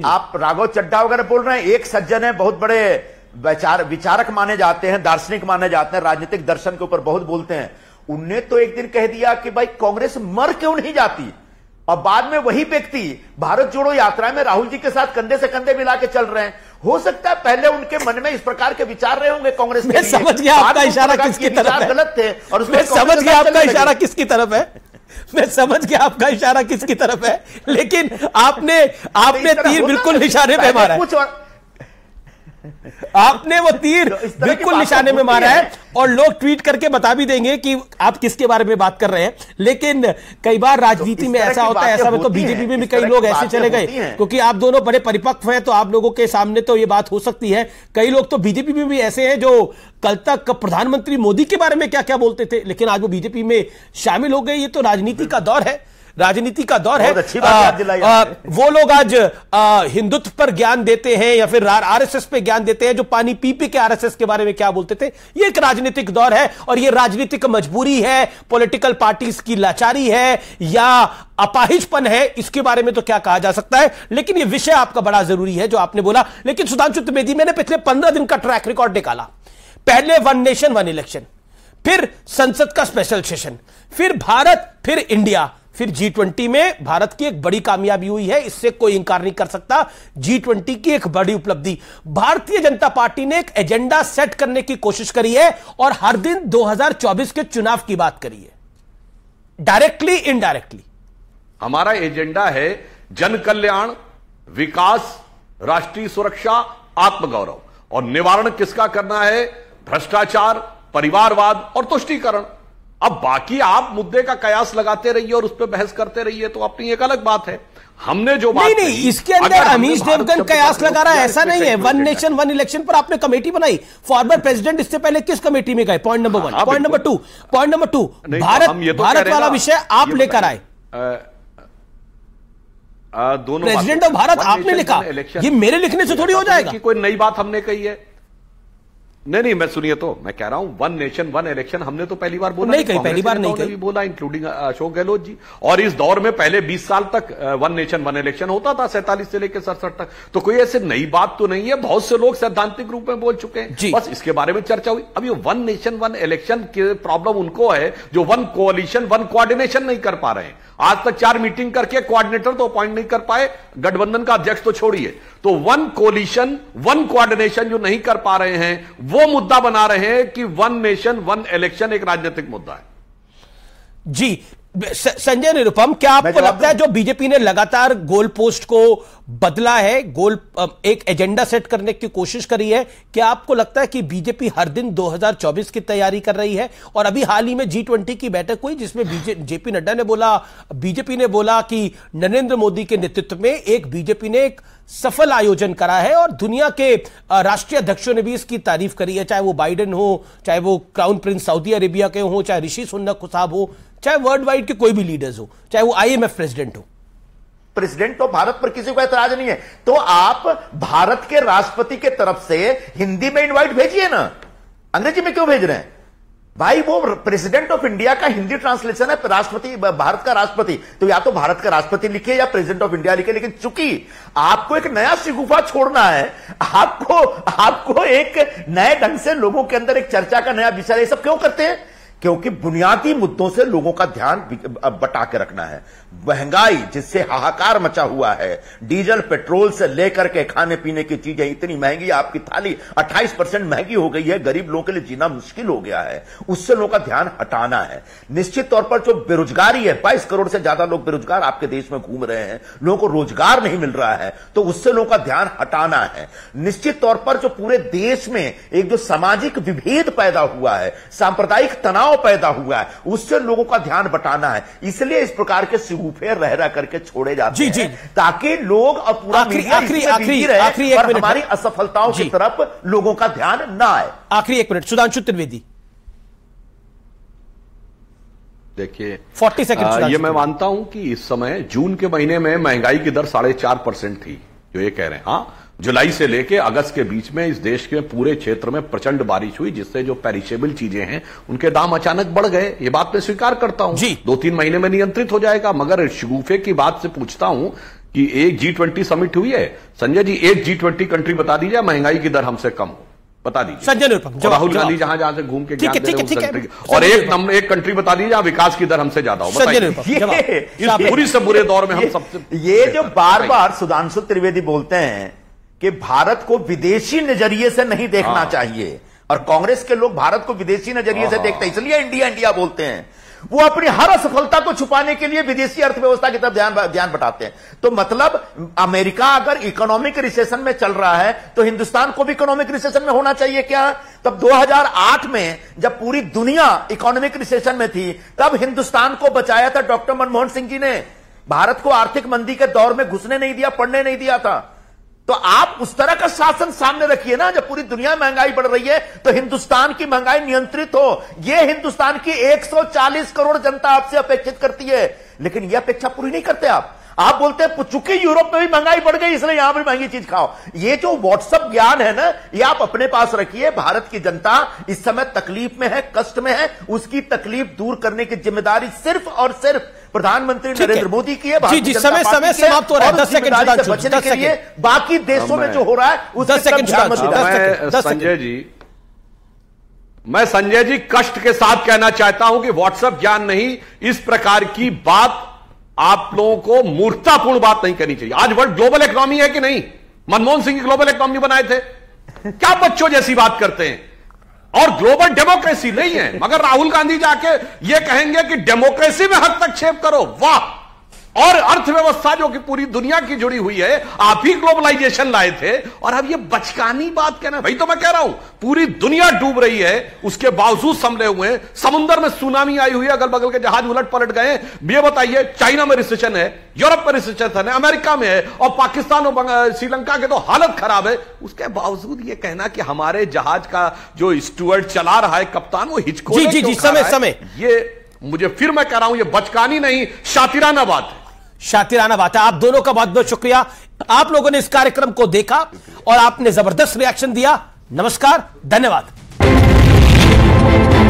आप राघव चड्ढा वगैरह बोल रहे हैं, एक सज्जन है, बहुत बड़े विचारक माने जाते हैं, दार्शनिक माने जाते हैं, राजनीतिक दर्शन के ऊपर बहुत बोलते हैं। उनने तो एक दिन कह दिया कि भाई कांग्रेस मर क्यों नहीं जाती, और बाद में वही व्यक्ति भारत जोड़ो यात्रा में राहुल जी के साथ कंधे से कंधे मिला के चल रहे हैं। हो सकता है पहले उनके मन में इस प्रकार के विचार रहे होंगे कांग्रेस के लिए। समझ गया आपका इशारा किसकी तरफ है, गलत थे और उसमें समझ गया आपका इशारा किसकी तरफ है, मैं समझ गया आपका इशारा किसकी तरफ है। लेकिन आपने तीर बिल्कुल निशाने पे मारा है, आपने वो तीर बिल्कुल निशाने में मारा है और लोग ट्वीट करके बता भी देंगे कि आप किसके बारे में बात कर रहे हैं। लेकिन कई बार राजनीति में ऐसा होता है, ऐसा में तो बीजेपी में भी कई लोग ऐसे चले गए, क्योंकि आप दोनों बड़े परिपक्व हैं तो आप लोगों के सामने तो ये बात हो सकती है। कई लोग तो बीजेपी में भी ऐसे हैं जो कल तक प्रधानमंत्री मोदी के बारे में क्या क्या बोलते थे, लेकिन आज वो बीजेपी में शामिल हो गए। ये तो राजनीति का दौर है, राजनीति का दौर है। अच्छी बात दिलाई वो लोग आज हिंदुत्व पर ज्ञान देते हैं या फिर आरएसएस पे ज्ञान देते हैं, जो पानी पी के आरएसएस के बारे में क्या बोलते थे। ये एक राजनीतिक दौर है और ये राजनीतिक मजबूरी है, पॉलिटिकल पार्टीज की लाचारी है या अपाहिजपन है, इसके बारे में तो क्या कहा जा सकता है। लेकिन ये विषय आपका बड़ा जरूरी है जो आपने बोला। लेकिन सुधांशु त्रिवेदी, मैंने पिछले 15 दिन का ट्रैक रिकॉर्ड निकाला। पहले वन नेशन वन इलेक्शन, फिर संसद का स्पेशल सेशन, फिर भारत, फिर इंडिया, फिर G20 में भारत की एक बड़ी कामयाबी हुई है, इससे कोई इंकार नहीं कर सकता। G20 की एक बड़ी उपलब्धि, भारतीय जनता पार्टी ने एक एजेंडा सेट करने की कोशिश करी है और हर दिन 2024 के चुनाव की बात करी है, डायरेक्टली इनडायरेक्टली। हमारा एजेंडा है जन कल्याण, विकास, राष्ट्रीय सुरक्षा, आत्मगौरव, और निवारण किसका करना है? भ्रष्टाचार, परिवारवाद और तुष्टीकरण। अब बाकी आप मुद्दे का कयास लगाते रहिए और उस पर बहस करते रहिए तो अपनी एक अलग बात है। हमने जो बात नहीं, इसके अंदर अमीश देवगन कयास लगा रहा है, ऐसा नहीं है। वन नेशन वन इलेक्शन पर आपने कमेटी बनाई, फॉर्मर प्रेसिडेंट इससे पहले किस कमेटी में गए? Point number 1। Point number 2, Bharat वाला विषय आप लेकर आए, दोनों प्रेसिडेंट ऑफ भारत आपने लिखा, ये मेरे लिखने से थोड़ी हो जाएगा। कोई नई बात हमने कही है? नहीं, मैं सुनिए तो मैं कह रहा हूं वन नेशन वन इलेक्शन हमने तो पहली बार बोला नहीं कही, पहली बार नहीं कही भी बोला, इंक्लूडिंग अशोक गहलोत जी। और इस दौर में पहले 20 साल तक वन नेशन वन इलेक्शन होता था, 47 से लेकर 67 तक। तो कोई ऐसे नई बात तो नहीं है, बहुत से लोग सैद्धांतिक रूप में बोल चुके हैं, बस इसके बारे में चर्चा हुई। अब ये वन नेशन वन इलेक्शन की प्रॉब्लम उनको है जो वन कोalition वन कोऑर्डिनेशन नहीं कर पा रहे हैं। आज तक 4 मीटिंग करके कोऑर्डिनेटर तो अपॉइंट नहीं कर पाए, गठबंधन का अध्यक्ष तो छोड़िए। तो वन कोalition वन कोऑर्डिनेशन जो नहीं कर पा रहे हैं, वो मुद्दा बना रहे हैं कि वन नेशन वन इलेक्शन एक राजनीतिक मुद्दा है। जी संजय निरुपम, क्या आपको लगता है जो बीजेपी ने लगातार गोल पोस्ट को बदला है, एक एजेंडा सेट करने की कोशिश करी है, क्या आपको लगता है कि बीजेपी हर दिन 2024 की तैयारी कर रही है? और अभी हाल ही में G20 की बैठक हुई जिसमें जेपी नड्डा ने बोला, बीजेपी ने बोला कि नरेंद्र मोदी के नेतृत्व में बीजेपी ने एक सफल आयोजन करा है और दुनिया के राष्ट्रीय अध्यक्षों ने भी इसकी तारीफ करी है, चाहे वो बाइडेन हो, चाहे वो क्राउन प्रिंस सऊदी अरेबिया के हो, चाहे ऋषि सुनक साहब हो, चाहे वर्ल्ड वाइड के कोई भी लीडर्स हो, चाहे वो IMF प्रेसिडेंट हो। प्रेसिडेंट तो भारत पर किसी को ऐतराज नहीं है, तो आप भारत के राष्ट्रपति के तरफ से हिंदी में इनवाइट भेजिए ना, अंग्रेजी में क्यों भेज रहे हैं भाई? वो प्रेसिडेंट ऑफ इंडिया का हिंदी ट्रांसलेशन है राष्ट्रपति, भारत का राष्ट्रपति। तो या तो भारत का राष्ट्रपति लिखे या प्रेसिडेंट ऑफ इंडिया लिखे, लेकिन चूंकि आपको एक नया शिगुफा छोड़ना है, आपको एक नए ढंग से लोगों के अंदर एक चर्चा का नया विषय, ये सब क्यों करते हैं? क्योंकि बुनियादी मुद्दों से लोगों का ध्यान बटा के रखना है। महंगाई जिससे हाहाकार मचा हुआ है, डीजल पेट्रोल से लेकर के खाने पीने की चीजें इतनी महंगी, आपकी थाली 28% महंगी हो गई है, गरीब लोगों के लिए जीना मुश्किल हो गया है, उससे लोगों का ध्यान हटाना है। निश्चित तौर पर जो बेरोजगारी है, 22 करोड़ से ज्यादा लोग बेरोजगार आपके देश में घूम रहे हैं, लोगों को रोजगार नहीं मिल रहा है, तो उससे लोगों का ध्यान हटाना है। निश्चित तौर पर जो पूरे देश में एक जो सामाजिक विभेद पैदा हुआ है, सांप्रदायिक तनाव पैदा हुआ है, उससे लोगों का ध्यान बटाना है। इसलिए इस प्रकार के सिगुफे रह करके छोड़े जाते हैं ताकि लोग और पूरा मीडिया और हमारी असफलताओं की तरफ लोगों का ध्यान ना आए। आखिरी 1 मिनट, सुधांशु त्रिवेदी। देखिए 40 सेकंड। ये मैं मानता हूं कि इस समय जून के महीने में महंगाई की दर 4.5% थी, जो ये कह रहे हैं। हाँ, जुलाई से लेके अगस्त के बीच में इस देश के पूरे क्षेत्र में प्रचंड बारिश हुई, जिससे जो पेरिशेबल चीजें हैं उनके दाम अचानक बढ़ गए। ये बात मैं स्वीकार करता हूं, 2-3 महीने में नियंत्रित हो जाएगा। मगर शिगुफे की बात से पूछता हूं कि एक G20 समिट हुई है, संजय जी एक G20 कंट्री बता दीजिए महंगाई की दर हमसे कम हो, बता दीजिए। संजय निरुपम, राहुल गांधी जहां से घूम के ज्ञान दे रहे हैं कंट्री, और एक कंट्री बता दीजिए जहां विकास की दर हमसे ज्यादा हो, बताइए। इस बुरी से बुरे दौर में हम सबसे ये जो बार बार सुधांशु त्रिवेदी बोलते हैं कि भारत को विदेशी नजरिए से नहीं देखना चाहिए, और कांग्रेस के लोग भारत को विदेशी नजरिए से देखते हैं, इसलिए इंडिया इंडिया बोलते हैं। वो अपनी हर असफलता को छुपाने के लिए विदेशी अर्थव्यवस्था की तरफ ध्यान बटाते हैं। तो मतलब अमेरिका अगर इकोनॉमिक रिसेशन में चल रहा है तो हिंदुस्तान को भी इकोनॉमिक रिसेशन में होना चाहिए क्या? तब 2008 में जब पूरी दुनिया इकोनॉमिक रिसेशन में थी, तब हिंदुस्तान को बचाया था डॉक्टर मनमोहन सिंह जी ने। भारत को आर्थिक मंदी के दौर में घुसने नहीं दिया, पड़ने नहीं दिया था। तो आप उस तरह का शासन सामने रखिए ना, जब पूरी दुनिया महंगाई बढ़ रही है तो हिंदुस्तान की महंगाई नियंत्रित हो। यह हिंदुस्तान की 140 करोड़ जनता आपसे अपेक्षित करती है, लेकिन यह अपेक्षा पूरी नहीं करते आप बोलते हैं चूंकि यूरोप में भी महंगाई बढ़ गई इसलिए यहां भी महंगी चीज खाओ। ये जो व्हाट्सएप ज्ञान है ना, ये आप अपने पास रखिए। भारत की जनता इस समय तकलीफ में है, कष्ट में है, उसकी तकलीफ दूर करने की जिम्मेदारी सिर्फ और सिर्फ प्रधानमंत्री नरेंद्र मोदी की है। जी समय समाप्त हो रहा है, 10 सेकंड बचने के लिए बाकी देशों में जो हो रहा है उससे 10 सेकंड। मैं संजय जी कष्ट के साथ कहना चाहता हूं कि व्हाट्सएप ज्ञान नहीं, इस प्रकार की बात आप लोगों को मूर्खतापूर्ण बात नहीं करनी चाहिए। आज वर्ल्ड ग्लोबल इकोनॉमी है कि नहीं? मनमोहन सिंह ग्लोबल इकोनॉमी बनाए थे, क्या बच्चों जैसी बात करते हैं? और ग्लोबल डेमोक्रेसी नहीं है, मगर राहुल गांधी जाके ये कहेंगे कि डेमोक्रेसी में हस्तक्षेप करो। वाह! और अर्थव्यवस्था जो कि पूरी दुनिया की जुड़ी हुई है, आप ही ग्लोबलाइजेशन लाए थे, और अब ये बचकानी बात कहना। भाई तो मैं कह रहा हूं पूरी दुनिया डूब रही है, उसके बावजूद संभले हुए हैं। समुद्र में सुनामी आई हुई है, अगल बगल के जहाज उलट पलट गए। ये बताइए, चाइना में रिसेशन है, यूरोप में रिसेशन है, अमेरिका में है, और पाकिस्तान और श्रीलंका के तो हालत खराब है। उसके बावजूद ये कहना कि हमारे जहाज का जो स्टुअर्ड चला रहा है, कप्तान, वो हिचको जी समय ये मुझे फिर मैं कह रहा हूं, ये बचकानी नहीं, शातिराना बात है। शातिराना बात है। आप दोनों का बहुत बहुत शुक्रिया। आप लोगों ने इस कार्यक्रम को देखा और आपने जबरदस्त रिएक्शन दिया। नमस्कार, धन्यवाद। है।